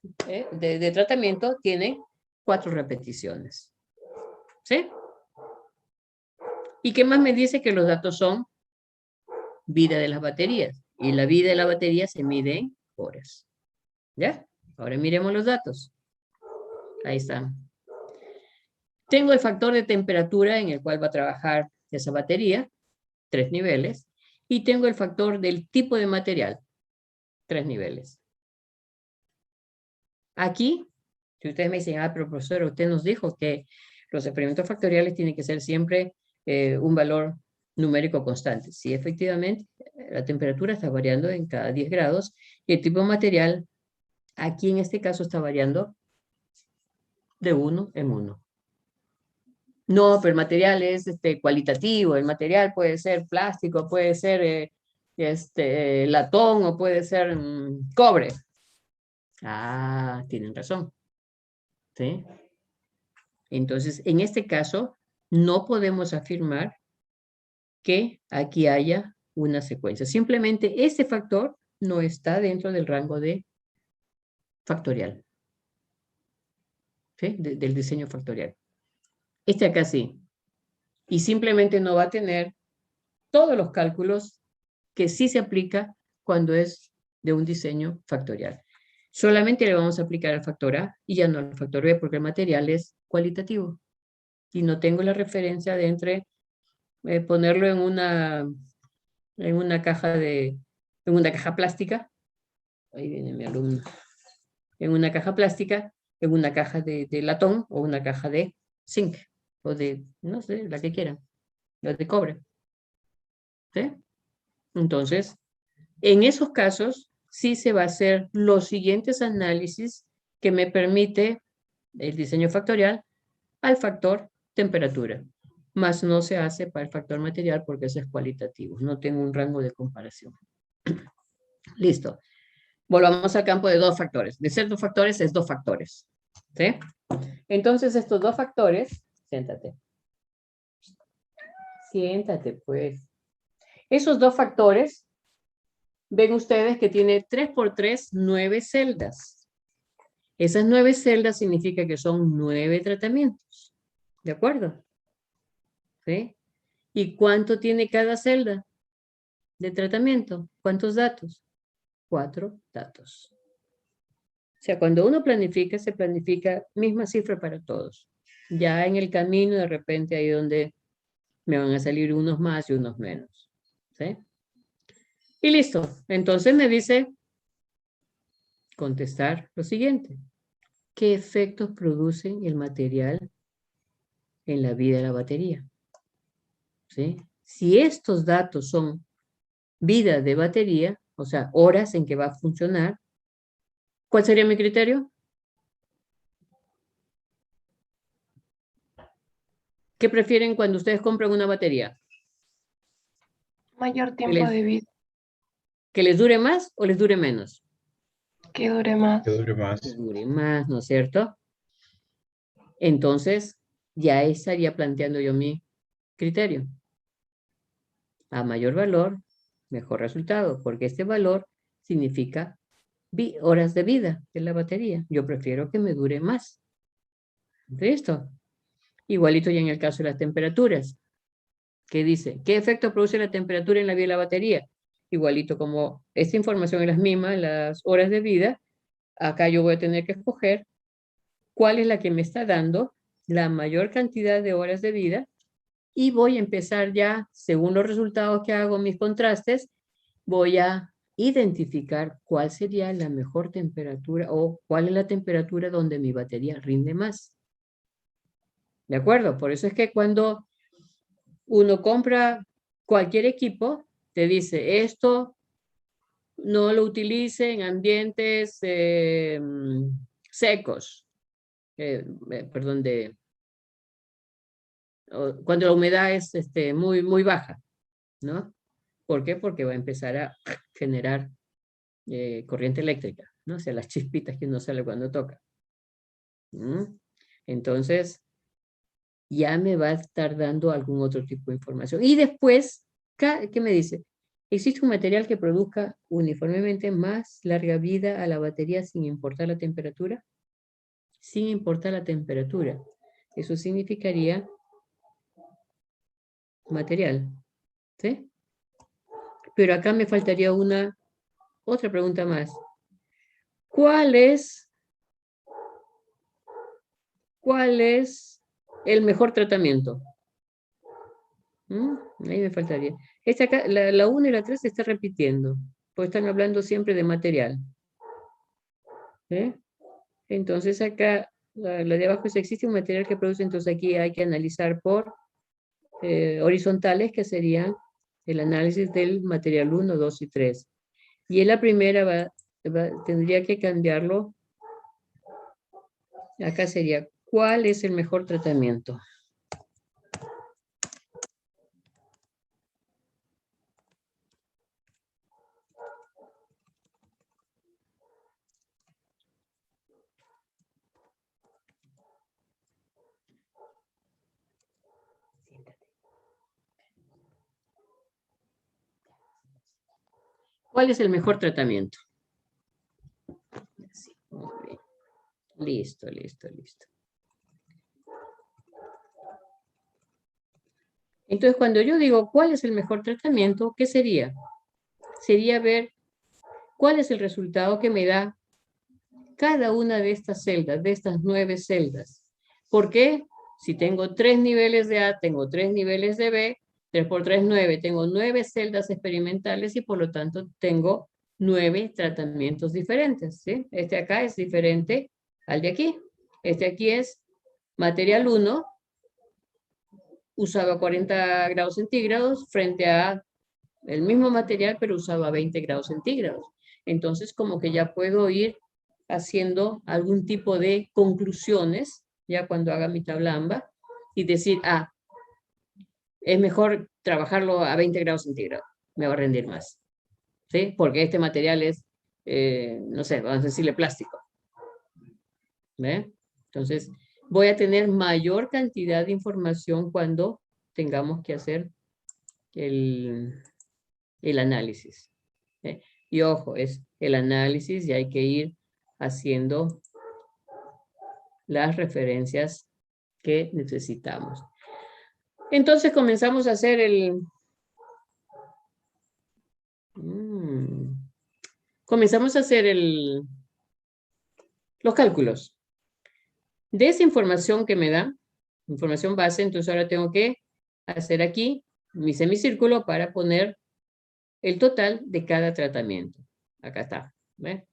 de tratamiento tiene 4 repeticiones. ¿Sí? ¿Y qué más me dice? Que los datos son vida de las baterías. Y la vida de la batería se mide en horas. ¿Ya? Ahora miremos los datos. Ahí están. Tengo el factor de temperatura en el cual va a trabajar esa batería, 3 niveles. Y tengo el factor del tipo de material, 3 niveles. Aquí, si ustedes me dicen, pero profesor, usted nos dijo que los experimentos factoriales tienen que ser siempre un valor numérico constante. Sí, efectivamente, la temperatura está variando en cada 10 grados y el tipo de material, aquí en este caso, está variando de 1 en 1. No, pero el material es cualitativo, el material puede ser plástico, puede ser latón o puede ser cobre. Ah, tienen razón. ¿Sí? Entonces, en este caso, no podemos afirmar que aquí haya una secuencia. Simplemente este factor no está dentro del rango de factorial. ¿Sí? Del diseño factorial. Este acá sí. Y simplemente no va a tener todos los cálculos que sí se aplica cuando es de un diseño factorial. Solamente le vamos a aplicar al factor A y ya no al factor B porque el material es cualitativo. Y no tengo la referencia de entre ponerlo en una caja plástica. Ahí viene mi alumno. En una caja plástica, en una caja de latón o una caja de zinc o de, no sé, la que quieran, la de cobre. ¿Sí? Entonces, en esos casos, sí se va a hacer los siguientes análisis que me permite el diseño factorial al factor temperatura. Más no se hace para el factor material porque eso es cualitativo. No tengo un rango de comparación. Listo. Volvamos al campo de dos factores. De ser dos factores es dos factores. ¿Sí? Entonces, estos dos factores, siéntate. Siéntate, pues. Esos dos factores, ven ustedes que tiene 3 por 3, 9 celdas. Esas 9 celdas significa que son 9 tratamientos. ¿De acuerdo? ¿Sí? ¿Y cuánto tiene cada celda de tratamiento? ¿Cuántos datos? 4 datos. O sea, cuando uno planifica, se planifica misma cifra para todos. Ya en el camino, de repente, ahí donde me van a salir unos más y unos menos. ¿Sí? Y listo. Entonces me dice contestar lo siguiente. ¿Qué efectos produce el material en la vida de la batería? ¿Sí? Si estos datos son vida de batería, o sea, horas en que va a funcionar, ¿cuál sería mi criterio? ¿Qué prefieren cuando ustedes compran una batería? Mayor ¿Que tiempo les, de vida, que les dure más o les dure menos? que dure más. Que dure Les más. dure más, ¿no es cierto? Entonces, ya estaría planteando yo mi criterio. A mayor valor, mejor resultado, porque este valor significa horas de vida de la batería. Yo prefiero que me dure más. ¿Listo? Igualito ya en el caso de las temperaturas. ¿Qué dice? ¿Qué efecto produce la temperatura en la vida de la batería? Igualito como esta información es la misma, las horas de vida, acá yo voy a tener que escoger cuál es la que me está dando la mayor cantidad de horas de vida y voy a empezar ya, según los resultados que hago, mis contrastes, voy a identificar cuál sería la mejor temperatura o cuál es la temperatura donde mi batería rinde más. ¿De acuerdo? Por eso es que cuando uno compra cualquier equipo, te dice, esto no lo utilice en ambientes secos, perdón, cuando la humedad es muy, muy baja, ¿no? ¿Por qué? Porque va a empezar a generar corriente eléctrica, ¿no? O sea, las chispitas que uno sale cuando toca. Entonces, ya me va a estar dando algún otro tipo de información. Y después, ¿qué me dice? ¿Existe un material que produzca uniformemente más larga vida a la batería sin importar la temperatura? Sin importar la temperatura. Eso significaría material, ¿sí? Pero acá me faltaría otra pregunta más. ¿Cuál es el mejor tratamiento? Ahí me faltaría. Acá, la 1 y la 3 se está repitiendo, porque están hablando siempre de material. ¿Eh? Entonces acá, la de abajo es existe un material que produce, entonces aquí hay que analizar por horizontales, que serían el análisis del material 1, 2 y 3. Y en la primera tendría que cambiarlo. Acá sería, ¿cuál es el mejor tratamiento? ¿Cuál es el mejor tratamiento? Sí, muy bien. Listo, listo, listo. Entonces, cuando yo digo cuál es el mejor tratamiento, ¿qué sería? Sería ver cuál es el resultado que me da cada una de estas celdas, de estas 9 celdas. ¿Por qué? Si tengo 3 niveles de A, tengo 3 niveles de B, 3 por 3, 9. Tengo 9 celdas experimentales y por lo tanto tengo 9 tratamientos diferentes. ¿Sí? Este acá es diferente al de aquí. Este aquí es material 1, usaba 40 grados centígrados frente a el mismo material, pero usaba 20 grados centígrados. Entonces, como que ya puedo ir haciendo algún tipo de conclusiones, ya cuando haga mi tabla AMBA, y decir, es mejor trabajarlo a 20 grados centígrados, me va a rendir más. ¿Sí? Porque este material es, no sé, vamos a decirle plástico. ¿Ve? Entonces, voy a tener mayor cantidad de información cuando tengamos que hacer el análisis. ¿Eh? Y ojo, es el análisis y hay que ir haciendo las referencias que necesitamos. Entonces comenzamos a hacer los cálculos. De esa información que me da, información base, entonces ahora tengo que hacer aquí mi semicírculo para poner el total de cada tratamiento. Acá está. ¿Ve?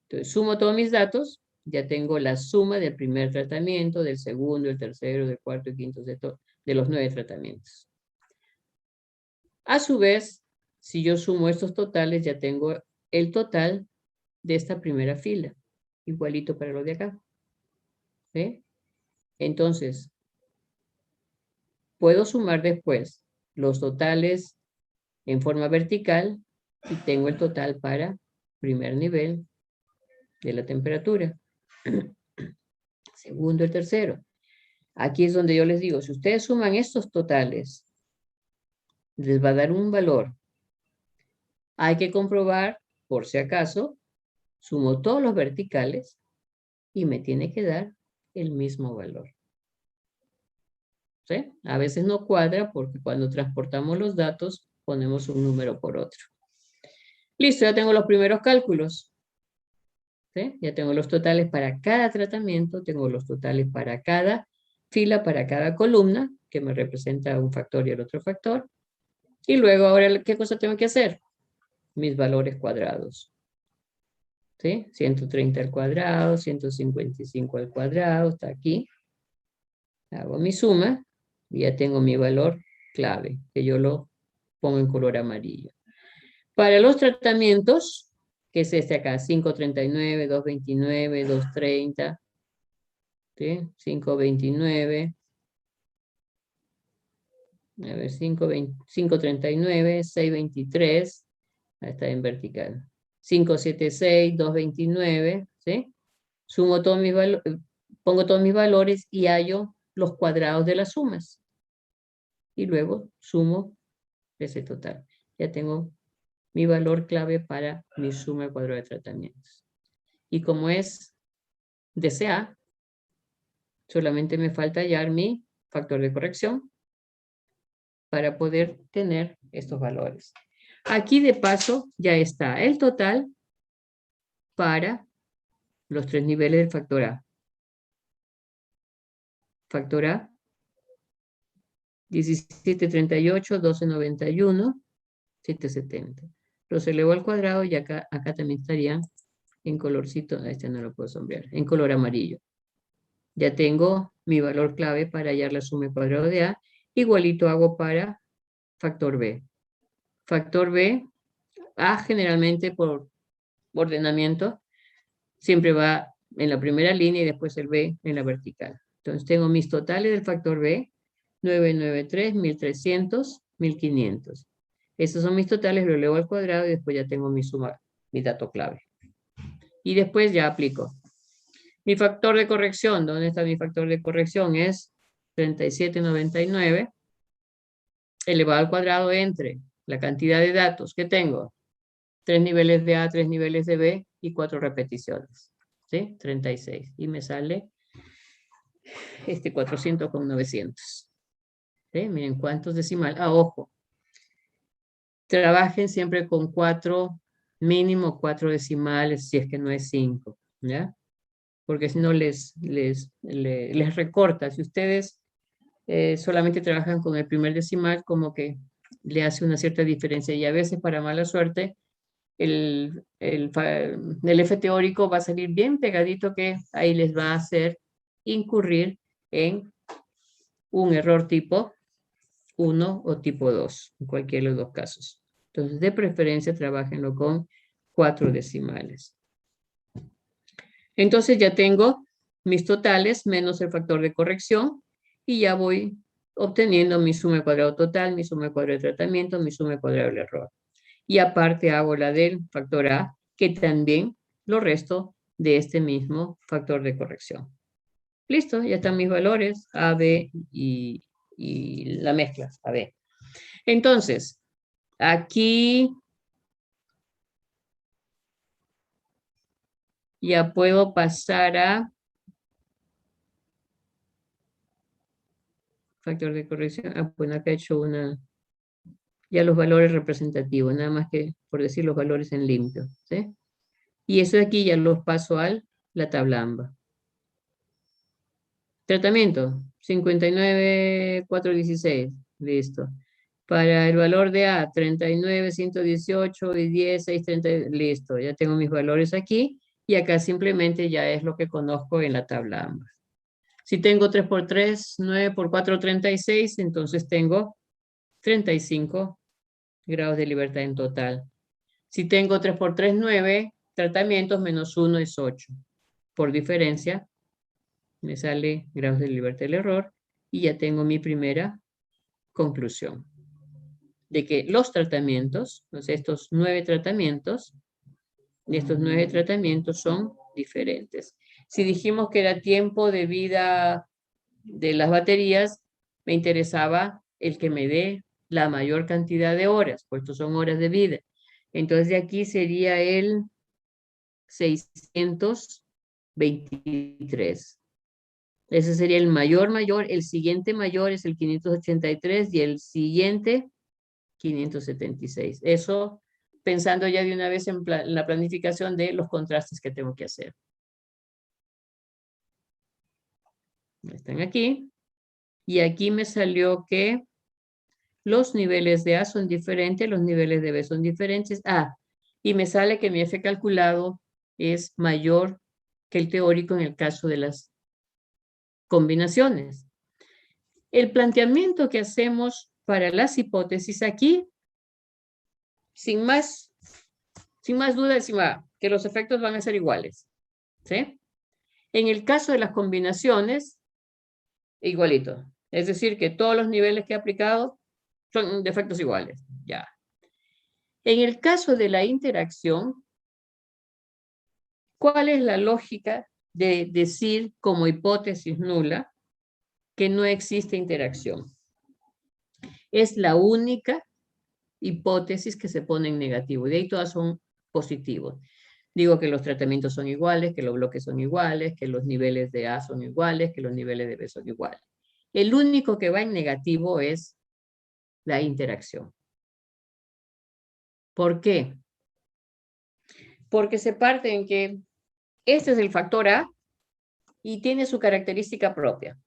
Entonces sumo todos mis datos, ya tengo la suma del primer tratamiento, del segundo, del tercero, del cuarto y quinto, de los 9 tratamientos. A su vez, si yo sumo estos totales, ya tengo el total de esta primera fila, igualito para lo de acá. ¿Ve? Entonces, puedo sumar después los totales en forma vertical y tengo el total para primer nivel de la temperatura. Segundo, el tercero. Aquí es donde yo les digo, si ustedes suman estos totales, les va a dar un valor. Hay que comprobar, por si acaso, sumo todos los verticales y me tiene que dar el mismo valor. ¿Sí? A veces no cuadra porque cuando transportamos los datos ponemos un número por otro. Listo, ya tengo los primeros cálculos. ¿Sí? Ya tengo los totales para cada tratamiento, tengo los totales para cada fila, para cada columna, que me representa un factor y el otro factor. Y luego, ahora, ¿qué cosa tengo que hacer? Mis valores cuadrados. ¿Sí? 130 al cuadrado, 155 al cuadrado, está aquí. Hago mi suma y ya tengo mi valor clave, que yo lo pongo en color amarillo. Para los tratamientos, que es este acá, 539, 229, 230, ¿sí? 529, a ver, 539, 623, ahí está en vertical. 576, 229, ¿sí? Sumo todos mis valores, pongo todos mis valores y hallo los cuadrados de las sumas. Y luego sumo ese total. Ya tengo mi valor clave para mi suma de cuadrado de tratamientos. Y como es DCA, solamente me falta hallar mi factor de corrección para poder tener estos valores. Aquí de paso ya está el total para los 3 niveles del factor A. Factor A, 1738, 1291, 770. Los elevo al cuadrado y acá también estarían en colorcito, este no lo puedo sombrear, en color amarillo. Ya tengo mi valor clave para hallar la suma al cuadrado de A. Igualito hago para factor B. Factor B, A generalmente por ordenamiento, siempre va en la primera línea y después el B en la vertical. Entonces tengo mis totales del factor B, 993, 1300, 1500. Esos son mis totales, lo elevo al cuadrado y después ya tengo mi suma, mi dato clave. Y después ya aplico. Mi factor de corrección, ¿dónde está mi factor de corrección? Es 3799 elevado al cuadrado entre la cantidad de datos que tengo, 3 niveles de A, 3 niveles de B y 4 repeticiones. ¿Sí? 36. Y me sale 400 con 900. ¿Sí? Miren cuántos decimales. Ah, ojo. Trabajen siempre con 4, mínimo 4 decimales, si es que no es 5. ¿Ya? Porque si no les recorta. Si ustedes solamente trabajan con el primer decimal, como que le hace una cierta diferencia. Y a veces, para mala suerte, el F teórico va a salir bien pegadito, que ahí les va a hacer incurrir en un error tipo 1 o tipo 2, en cualquiera de los dos casos. Entonces, de preferencia, trabajenlo con 4 decimales. Entonces, ya tengo mis totales menos el factor de corrección y ya voy obteniendo mi suma al cuadrado total, mi suma al cuadrado de tratamiento, mi suma al cuadrado del error. Y aparte hago la del factor A, que también lo resto de este mismo factor de corrección. Listo, ya están mis valores, A, B y la mezcla, A, B. Entonces, aquí ya puedo pasar a factor de corrección. Ah, bueno, acá he hecho ya los valores representativos, nada más que por decir los valores en limpio, ¿sí? Y eso de aquí ya los paso a la tabla AMBA. Tratamiento, 59,416, listo. Para el valor de A, 39, 118 y 10, 630, listo. Ya tengo mis valores aquí y acá simplemente ya es lo que conozco en la tabla AMBA. Si tengo 3 por 3, 9 por 4, 36, entonces tengo 35 grados de libertad en total. Si tengo 3 por 3, 9, tratamientos menos 1 es 8. Por diferencia, me sale grados de libertad del error y ya tengo mi primera conclusión. De que los tratamientos, estos 9 tratamientos, son diferentes. Si dijimos que era tiempo de vida de las baterías, me interesaba el que me dé la mayor cantidad de horas, pues estos son horas de vida. Entonces de aquí sería el 623. Ese sería el mayor, el siguiente mayor es el 583 y el siguiente 576. Eso pensando ya de una vez en la planificación de los contrastes que tengo que hacer. Están aquí. Y aquí me salió que los niveles de A son diferentes, los niveles de B son diferentes. Y me sale que mi F calculado es mayor que el teórico en el caso de las combinaciones. El planteamiento que hacemos para las hipótesis aquí, sin más duda, encima que los efectos van a ser iguales. ¿Sí? En el caso de las combinaciones, igualito. Es decir, que todos los niveles que he aplicado son de efectos iguales. Ya. En el caso de la interacción, ¿cuál es la lógica de decir como hipótesis nula que no existe interacción? Es la única hipótesis que se pone en negativo. Y de ahí todas son positivos. Digo que los tratamientos son iguales, que los bloques son iguales, que los niveles de A son iguales, que los niveles de B son iguales. El único que va en negativo es la interacción. ¿Por qué? Porque se parte en que este es el factor A y tiene su característica propia,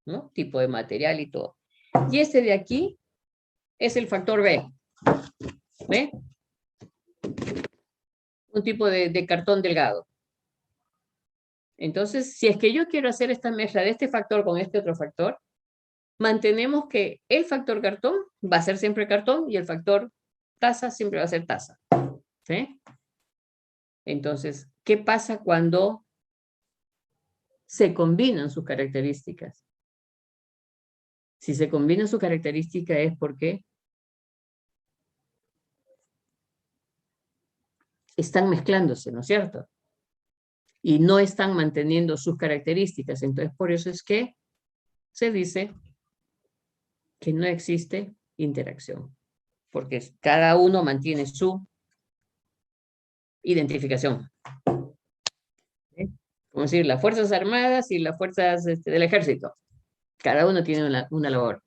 ¿no? Tipo de material y todo. Y este de aquí es el factor B. ¿Ve? Un tipo de cartón delgado. Entonces, si es que yo quiero hacer esta mezcla de este factor con este otro factor, mantenemos que el factor cartón va a ser siempre cartón y el factor taza siempre va a ser taza. ¿Sí? Entonces, ¿qué pasa cuando se combinan sus características? Si se combinan sus características es porque están mezclándose, ¿no es cierto? Y no están manteniendo sus características. Entonces, por eso es que se dice que no existe interacción, porque cada uno mantiene su identificación. ¿Sí? Como decir, las Fuerzas Armadas y las fuerzas del Ejército. Cada uno tiene una labor.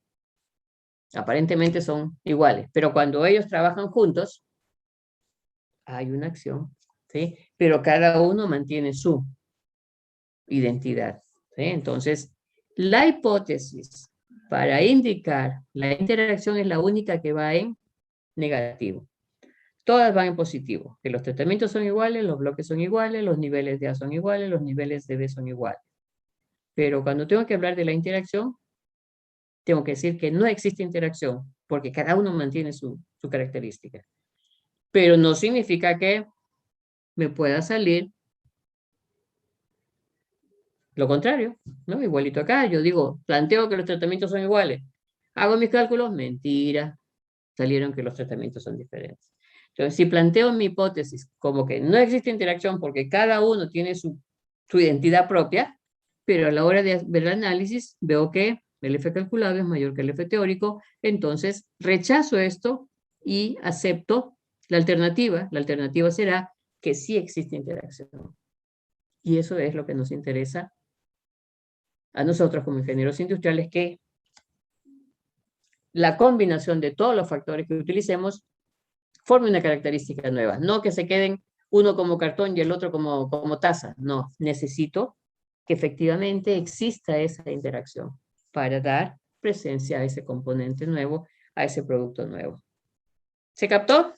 Aparentemente son iguales, pero cuando ellos trabajan juntos, hay una acción, ¿sí? Pero cada uno mantiene su identidad, ¿sí? Entonces, la hipótesis para indicar la interacción es la única que va en negativo. Todas van en positivo, que los tratamientos son iguales, los bloques son iguales, los niveles de A son iguales, los niveles de B son iguales. Pero cuando tengo que hablar de la interacción, tengo que decir que no existe interacción, porque cada uno mantiene su característica. Pero no significa que me pueda salir lo contrario, ¿no? Igualito acá, yo digo, planteo que los tratamientos son iguales. Hago mis cálculos, mentira, salieron que los tratamientos son diferentes. Entonces, si planteo mi hipótesis como que no existe interacción porque cada uno tiene su identidad propia, pero a la hora de ver el análisis veo que el F calculado es mayor que el F teórico, entonces rechazo esto y acepto la alternativa. La alternativa será que sí existe interacción. Y eso es lo que nos interesa a nosotros como ingenieros industriales, que la combinación de todos los factores que utilicemos forme una característica nueva, no que se queden uno como cartón y el otro como taza. No, necesito que efectivamente exista esa interacción para dar presencia a ese componente nuevo, a ese producto nuevo. ¿Se captó?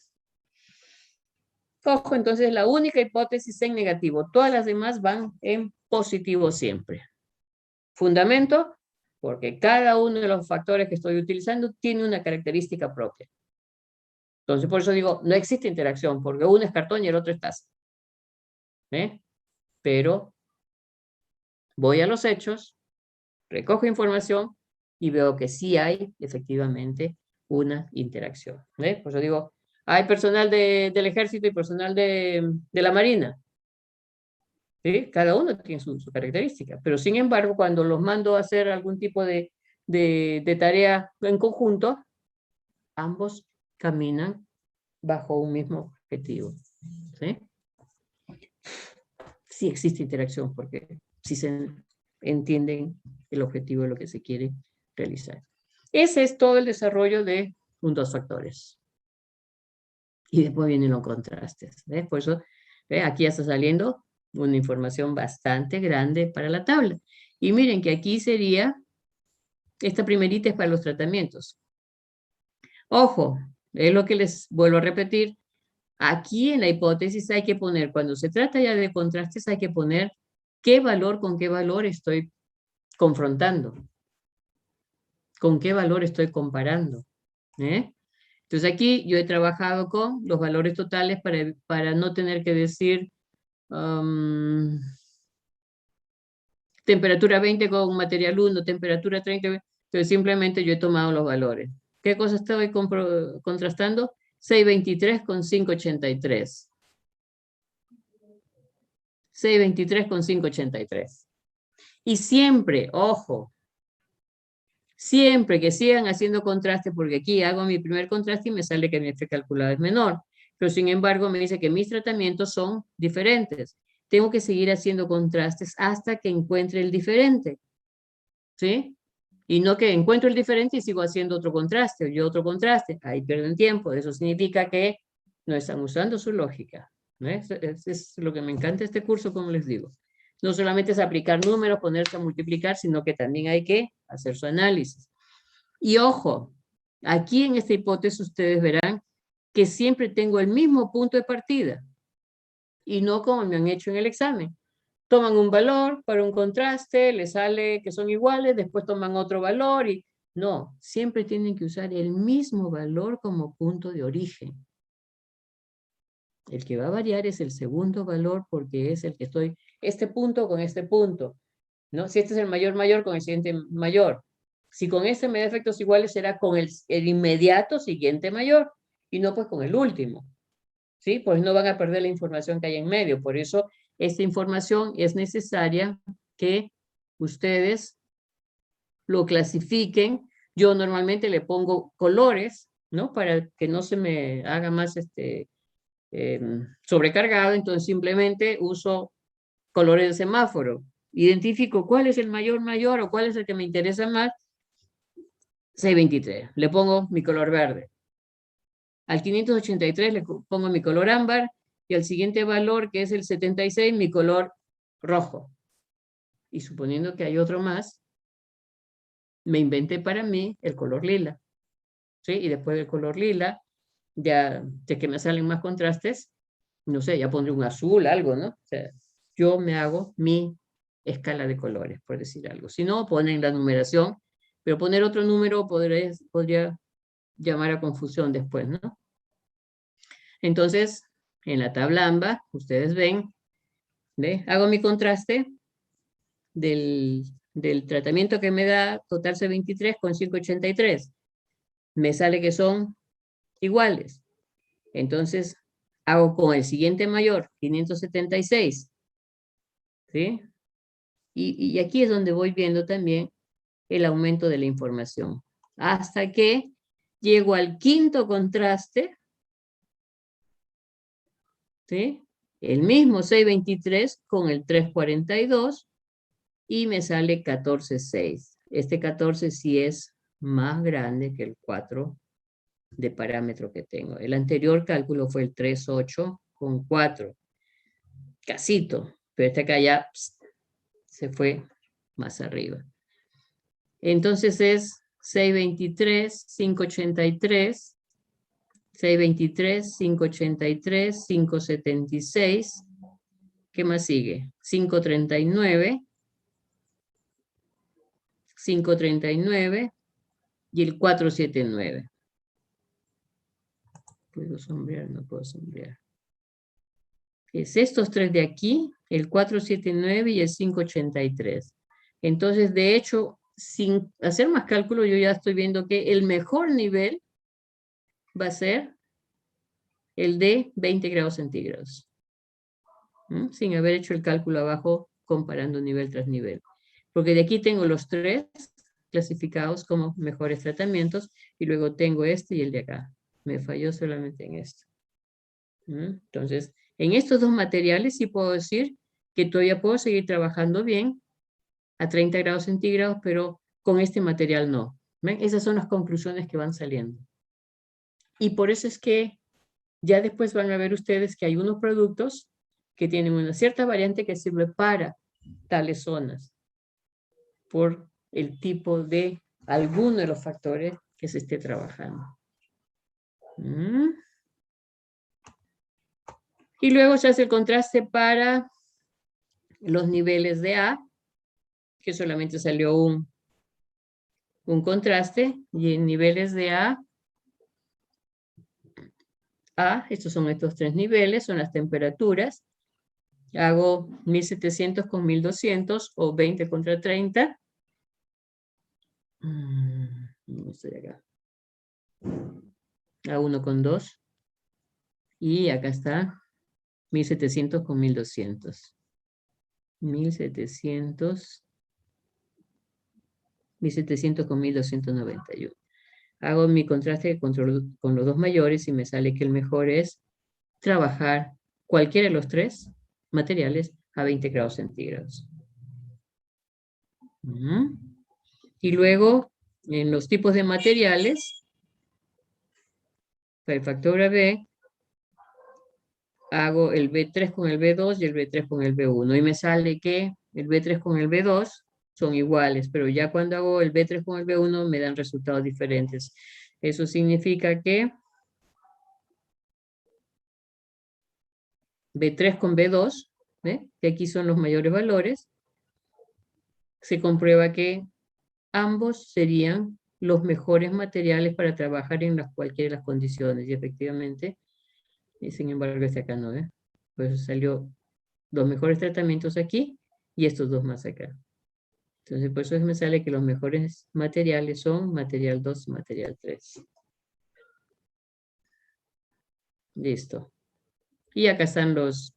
Ojo, entonces la única hipótesis en negativo, todas las demás van en positivo siempre. Fundamento, porque cada uno de los factores que estoy utilizando tiene una característica propia. Entonces, por eso digo, no existe interacción, porque uno es cartón y el otro es taza. ¿Eh? Pero voy a los hechos, recojo información y veo que sí hay efectivamente una interacción. ¿Eh? Por eso digo, hay personal del ejército y personal de la marina. ¿Sí? Cada uno tiene su característica, pero sin embargo, cuando los mando a hacer algún tipo de tarea en conjunto, ambos caminan bajo un mismo objetivo. ¿Sí? Sí existe interacción porque sí se entienden el objetivo de lo que se quiere realizar. Ese es todo el desarrollo de un dos factores. Y después vienen los contrastes. ¿Ves? Por eso, aquí ya está saliendo una información bastante grande para la tabla. Y miren que aquí sería, esta primerita es para los tratamientos. Ojo, es lo que les vuelvo a repetir. Aquí en la hipótesis hay que poner, cuando se trata ya de contrastes, hay que poner qué valor con qué valor estoy confrontando. Con qué valor estoy comparando. Entonces aquí yo he trabajado con los valores totales para no tener que decir temperatura 20 con material 1, temperatura 30, entonces simplemente yo he tomado los valores. ¿Qué cosa estoy contrastando? 623 con 583. 623 con 583. Y siempre, ojo, siempre que sigan haciendo contraste, porque aquí hago mi primer contraste y me sale que mi F calculado es menor, pero sin embargo me dice que mis tratamientos son diferentes. Tengo que seguir haciendo contrastes hasta que encuentre el diferente, ¿sí? Y no que encuentro el diferente y sigo haciendo otro contraste, ahí pierden tiempo. Eso significa que no están usando su lógica. ¿No? Es lo que me encanta de este curso, como les digo. No solamente es aplicar números, ponerse a multiplicar, sino que también hay que hacer su análisis. Y ojo, aquí en esta hipótesis ustedes verán que siempre tengo el mismo punto de partida y no como me han hecho en el examen. Toman un valor para un contraste, les sale que son iguales, después toman otro valor y no, siempre tienen que usar el mismo valor como punto de origen. El que va a variar es el segundo valor porque es el que estoy, este punto con este punto, ¿no? Si este es el mayor mayor con el siguiente mayor. Si con este me da efectos iguales será con el inmediato siguiente mayor y no pues con el último. ¿Sí? Pues no van a perder la información que hay en medio. Por eso esta información es necesaria que ustedes lo clasifiquen. Yo normalmente le pongo colores, ¿no? Para que no se me haga más sobrecargado. Entonces simplemente uso colores de semáforo. Identifico cuál es el mayor o cuál es el que me interesa más. 623. Le pongo mi color verde. Al 583 le pongo mi color ámbar y al siguiente valor, que es el 76, mi color rojo. Y suponiendo que hay otro más, me inventé para mí el color lila. ¿Sí? Y después del color lila, ya de que me salen más contrastes, no sé, ya pondré un azul, algo, ¿no? O sea, yo me hago mi escala de colores, por decir algo. Si no, ponen la numeración, pero poner otro número podría llamar a confusión después, ¿no? Entonces, en la tabla AMBA, ustedes ven, ¿ve? Hago mi contraste del tratamiento que me da total C23 con 583. Me sale que son iguales. Entonces, hago con el siguiente mayor, 576. ¿Sí? Y aquí es donde voy viendo también el aumento de la información. Hasta que llego al quinto contraste, ¿sí? El mismo 623 con el 342 y me sale 14,6. Este 14 sí es más grande que el 4 de parámetro que tengo. El anterior cálculo fue el 3,8 con 4. Casito, pero este acá ya se fue más arriba. Entonces es 623, 583, 623, 583, 576. ¿Qué más sigue? 539, 539 y el 479. ¿Puedo sombrear? No puedo sombrear. Es estos tres de aquí, el 479 y el 583. Entonces, de hecho, sin hacer más cálculo, yo ya estoy viendo que el mejor nivel va a ser el de 20 grados centígrados. Sin haber hecho el cálculo abajo comparando nivel tras nivel. Porque de aquí tengo los tres clasificados como mejores tratamientos y luego tengo este y el de acá. Me falló solamente en esto. Entonces, en estos dos materiales sí puedo decir que todavía puedo seguir trabajando bien a 30 grados centígrados, pero con este material no. ¿Ven? Esas son las conclusiones que van saliendo. Y por eso es que ya después van a ver ustedes que hay unos productos que tienen una cierta variante que sirve para tales zonas por el tipo de alguno de los factores que se esté trabajando. Y luego se hace el contraste para los niveles de A, que solamente salió un contraste, y en niveles de A, estos son estos tres niveles, son las temperaturas. Hago 1700 con 1200 o 20 contra 30. No estoy acá. A 1 con 2. Y acá está 1700 con 1200. 1700 con 1291. Hago mi contraste con los dos mayores y me sale que el mejor es trabajar cualquiera de los tres materiales a 20 grados centígrados. Y luego, en los tipos de materiales, para el factor AB, hago el B3 con el B2 y el B3 con el B1. Y me sale que el B3 con el B2 son iguales, pero ya cuando hago el B3 con el B1 me dan resultados diferentes. Eso significa que B3 con B2, ¿ve? Que aquí son los mayores valores, se comprueba que ambos serían los mejores materiales para trabajar en cualquiera de las condiciones. Y efectivamente, y sin embargo, este acá no, ¿eh? Pues salió los mejores tratamientos aquí y estos dos más acá. Entonces, por eso me sale que los mejores materiales son material 2 y material 3. Listo. Y acá están las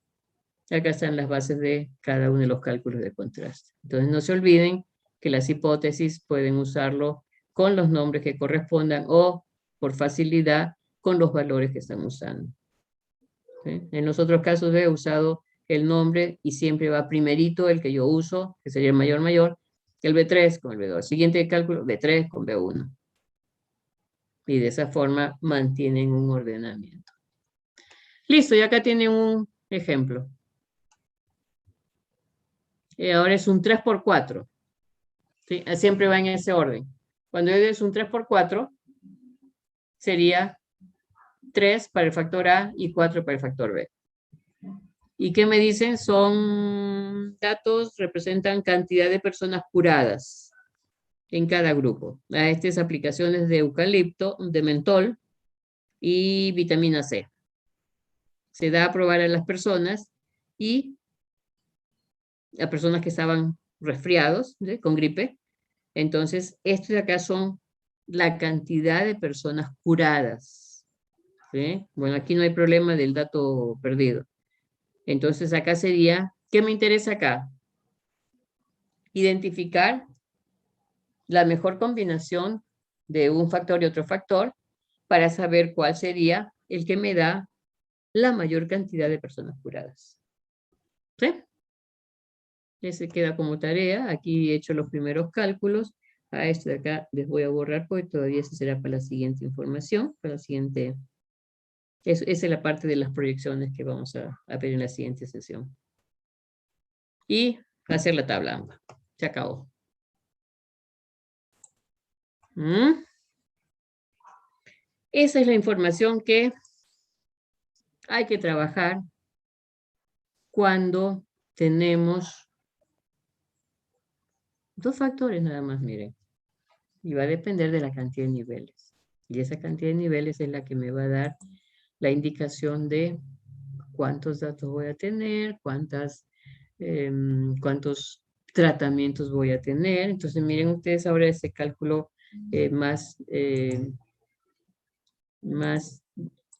bases de cada uno de los cálculos de contraste. Entonces, no se olviden que las hipótesis pueden usarlo con los nombres que correspondan o, por facilidad, con los valores que están usando. ¿Sí? En los otros casos he usado el nombre y siempre va primerito el que yo uso, que sería el mayor, el B3 con el B2. Siguiente cálculo, B3 con B1. Y de esa forma mantienen un ordenamiento. Listo, y acá tienen un ejemplo. Ahora es un 3 por 4. ¿Sí? Siempre va en ese orden. Cuando es un 3 por 4, sería 3 para el factor A y 4 para el factor B. ¿Y qué me dicen? Son datos, representan cantidad de personas curadas en cada grupo. Estas aplicaciones de eucalipto, de mentol y vitamina C. Se da a probar a las personas y a personas que estaban resfriados, ¿sí? Con gripe. Entonces, estos de acá son la cantidad de personas curadas. ¿Sí? Bueno, aquí no hay problema del dato perdido. Entonces, acá sería, ¿qué me interesa acá? Identificar la mejor combinación de un factor y otro factor para saber cuál sería el que me da la mayor cantidad de personas curadas. ¿Sí? Ese queda como tarea. Aquí he hecho los primeros cálculos. A esto de acá les voy a borrar porque todavía eso será para la siguiente información, para la siguiente. Esa es la parte de las proyecciones que vamos a ver en la siguiente sesión. Y hacer la tabla AMBA. Se acabó. Esa es la información que hay que trabajar cuando tenemos dos factores nada más, miren. Y va a depender de la cantidad de niveles. Y esa cantidad de niveles es la que me va a dar la indicación de cuántos datos voy a tener, cuántos tratamientos voy a tener. Entonces, miren ustedes ahora ese cálculo más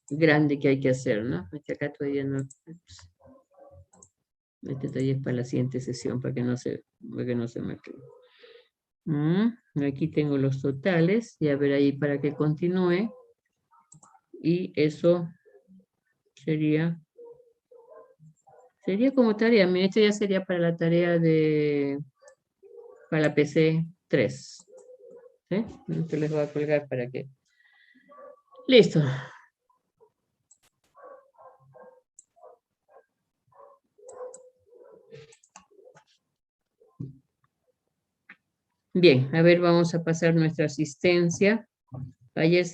grande que hay que hacer, ¿no? Este acá todavía no. Este todavía es para la siguiente sesión, para que no se me quede. Aquí tengo los totales, y a ver ahí para que continúe. Y eso sería como tarea. Mira, esto ya sería para la tarea para la PC 3. ¿Sí? Esto les voy a colgar para que. Listo. Bien, a ver, vamos a pasar nuestra asistencia. Ayer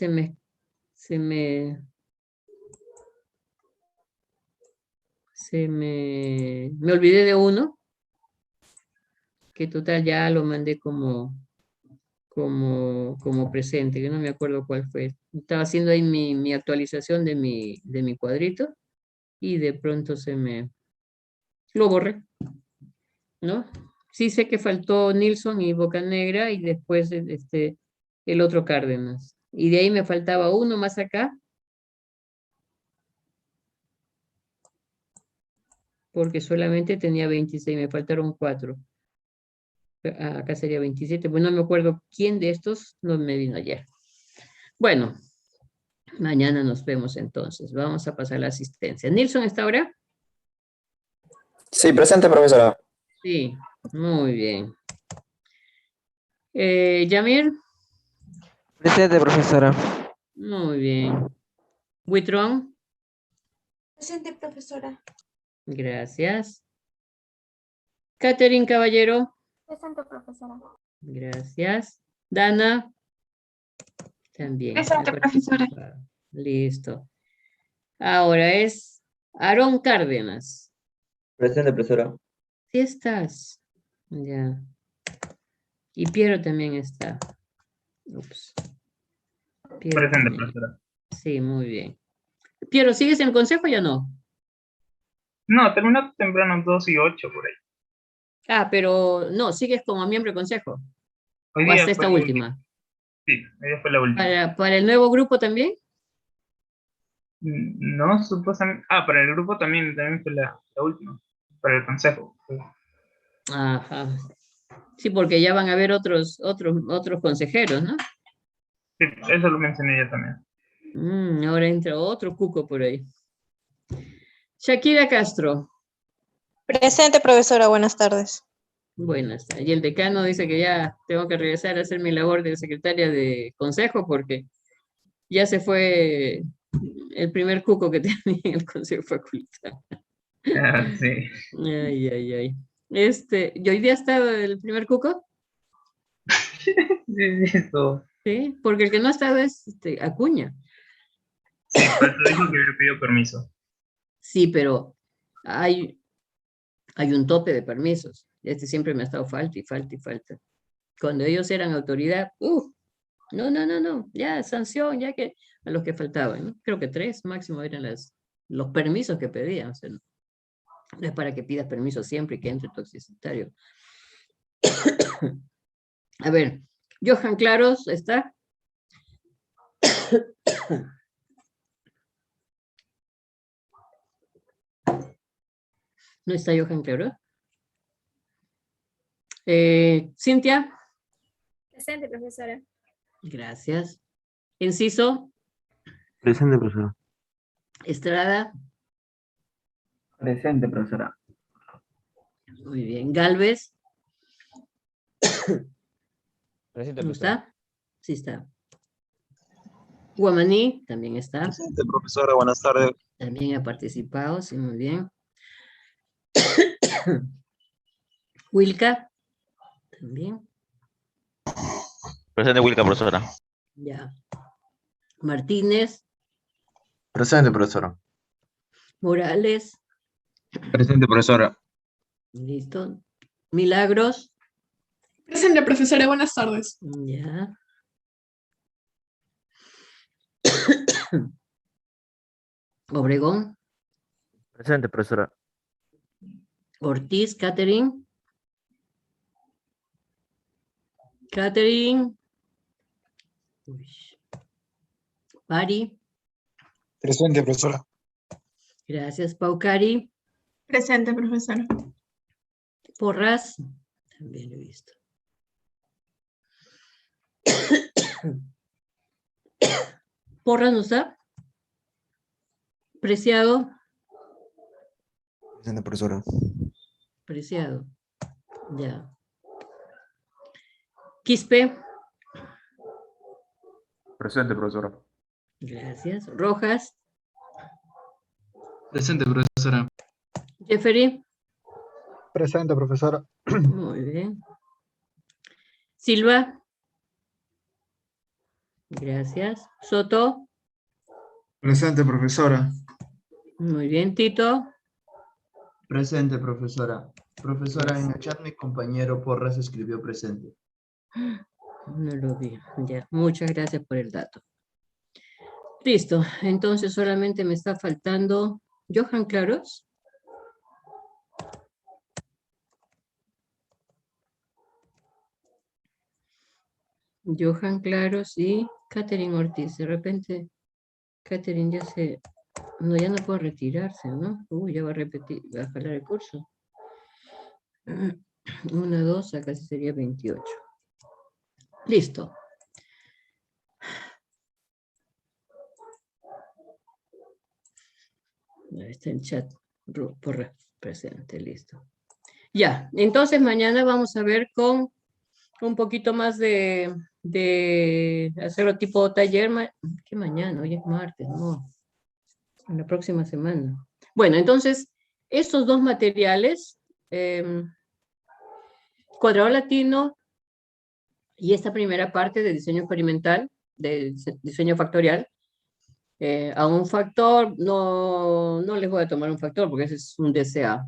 me olvidé de uno, que total ya lo mandé como presente, que no me acuerdo cuál fue. Estaba haciendo ahí mi actualización de mi cuadrito y de pronto lo borré, ¿no? Sí sé que faltó Nilsson y Bocanegra y después el otro Cárdenas. Y de ahí me faltaba uno más acá, porque solamente tenía 26, me faltaron 4. Acá sería 27, pues no me acuerdo quién de estos no me vino ayer. Bueno, mañana nos vemos entonces. Vamos a pasar la asistencia. ¿Nilsson está ahora? Sí, presente, profesora. Sí, muy bien. Yamir. Presente, profesora. Muy bien. Huitrón. Presente, profesora. Gracias. Catherine Caballero. Presente, profesora. Gracias. Dana. También. Presente, ha profesora. participado. Listo. Ahora es Aarón Cárdenas. Presente, profesora. Sí estás. Ya. Y Piero también está. Ups. Piero Presente, también. profesora. Sí, muy bien. Piero, ¿sigues en el consejo o ya no? No, terminó temprano 2 y 8 por ahí. Ah, pero no, sigues como miembro de consejo. Hoy O día hasta fue esta la última. Sí, hoy día fue la última. ¿Para el nuevo grupo también? No, supuestamente. Ah, para el grupo también fue la última. Para el consejo. Sí, Ajá. Sí, porque ya van a haber otros consejeros, ¿no? eso lo mencioné yo también. Ahora entra otro cuco por ahí. Shakira Castro. Presente, profesora, buenas tardes. Buenas. Y el decano dice que ya tengo que regresar a hacer mi labor de secretaria de consejo porque ya se fue el primer cuco que tenía en el consejo facultad. Ah, sí. Ay, ay, ay. ¿Y hoy día está el primer cuco? Sí, sí, eso. Sí, porque el que no ha estado es Acuña. Falta dijo que le pidió permiso. Sí, pero hay un tope de permisos. Siempre me ha estado falta y falta y falta. Cuando ellos eran autoridad, no, ya sanción, ya que a los que faltaban, ¿no? Creo que 3 máximo eran los permisos que pedían. O sea, no es para que pidas permiso siempre y que entre tu executario. A ver, Johan Claros, ¿está? ¿No está Johan Claros? Cintia. Presente, profesora. Gracias. Enciso. Presente, profesora. Estrada. Presente, profesora. Muy bien. Galvez. Presente, ¿No profesora. está? Sí está. Guamaní también está. Presente, profesora, buenas tardes. También ha participado, sí, muy bien. Wilka. También. Presente, Wilka, profesora. Ya. Martínez. Presente, profesora. Morales. Presente, profesora. Listo. Milagros. Presente, profesora, buenas tardes. Ya. Obregón. Presente, profesora. Ortiz, Catherine. Catherine. Uy. Pari. Presente, profesora. Gracias, Paucari. Presente, profesora. Porras. También lo he visto. Porras no está. Preciado. Presente, profesora. Preciado. Ya. Quispe. Presente, profesora. Gracias. Rojas. Presente, profesora. Jeffery. Presente, profesora. Muy bien. Silva. Gracias. Soto. Presente, profesora. Muy bien. Tito. Presente, profesora. Profesora, en el chat mi compañero Porras escribió presente. No lo vi. Ya. Muchas gracias por el dato. Listo. Entonces solamente me está faltando Johan Claros. Johan Claros y Catherine Ortiz. De repente, Catherine ya no puede retirarse, ¿no? Ya va a repetir, va a jalar el curso. 1, 2, acá sí sería 28. Listo. Ahí está el chat por presente, listo. Ya, entonces mañana vamos a ver con un poquito más de hacerlo tipo taller. ¿Qué mañana? Hoy es martes, no. En la próxima semana. Bueno, entonces, estos dos materiales, cuadrado latino y esta primera parte de diseño experimental, de diseño factorial, a un factor, no les voy a tomar un factor porque ese es un DCA.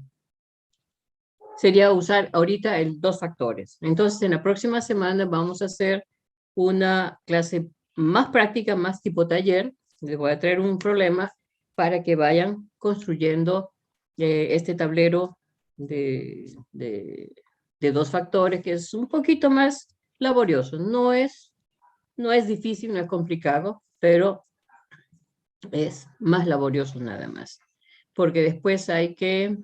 Sería usar ahorita el 2 factores. Entonces, en la próxima semana vamos a hacer una clase más práctica, más tipo taller. Les voy a traer un problema para que vayan construyendo este tablero de 2 factores, que es un poquito más laborioso. No es difícil, no es complicado, pero es más laborioso nada más. Porque después hay que...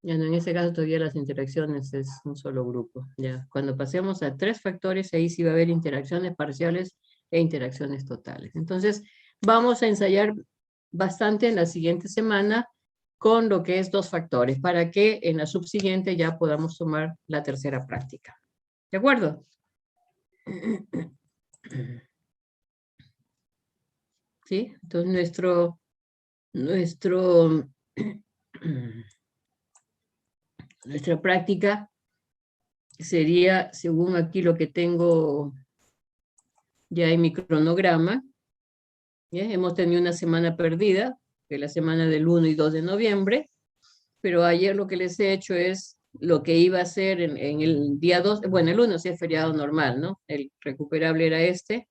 Ya no, en ese caso todavía las interacciones es un solo grupo. Ya, cuando pasemos a 3 factores, ahí sí va a haber interacciones parciales e interacciones totales. Entonces, vamos a ensayar bastante en la siguiente semana con lo que es 2 factores, para que en la subsiguiente ya podamos tomar la tercera práctica. ¿De acuerdo? ¿Sí? Entonces, nuestra práctica sería, según aquí lo que tengo ya en mi cronograma, ¿ya? Hemos tenido una semana perdida, que es la semana del 1 y 2 de noviembre, pero ayer lo que les he hecho es lo que iba a hacer en el día 2, bueno, el 1 sí es feriado normal, ¿no? El recuperable era este.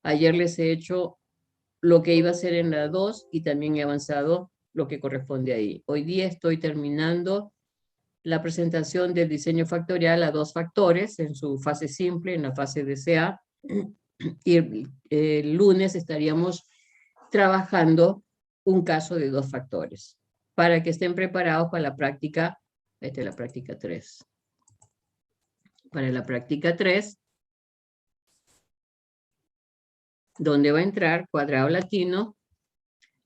Ayer les he hecho lo que iba a hacer en la 2 y también he avanzado lo que corresponde ahí. Hoy día estoy terminando la presentación del diseño factorial a 2 factores en su fase simple, en la fase DCA, y el lunes estaríamos trabajando un caso de 2 factores, para que estén preparados para la práctica, esta es la práctica 3. Para la práctica 3, donde va a entrar cuadrado latino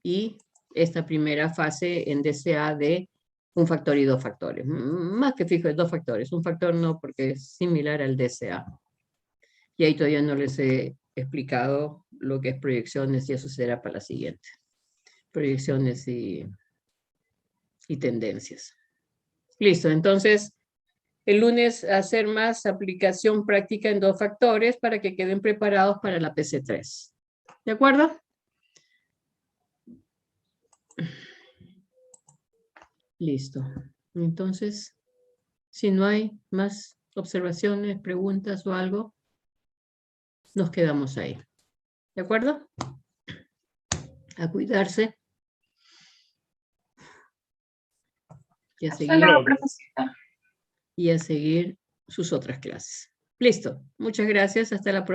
y esta primera fase en DCA de un factor y 2 factores. Más que fijo, es 2 factores. Un factor no, porque es similar al DCA. Y ahí todavía no les he explicado lo que es proyecciones y eso será para la siguiente. Proyecciones y tendencias. Listo, entonces el lunes hacer más aplicación práctica en 2 factores para que queden preparados para la PC3. ¿De acuerdo? Listo. Entonces, si no hay más observaciones, preguntas o algo, nos quedamos ahí. ¿De acuerdo? A cuidarse. Y a Hasta seguir, luego, profesora. y a seguir sus otras clases. Listo. Muchas gracias. Hasta la próxima.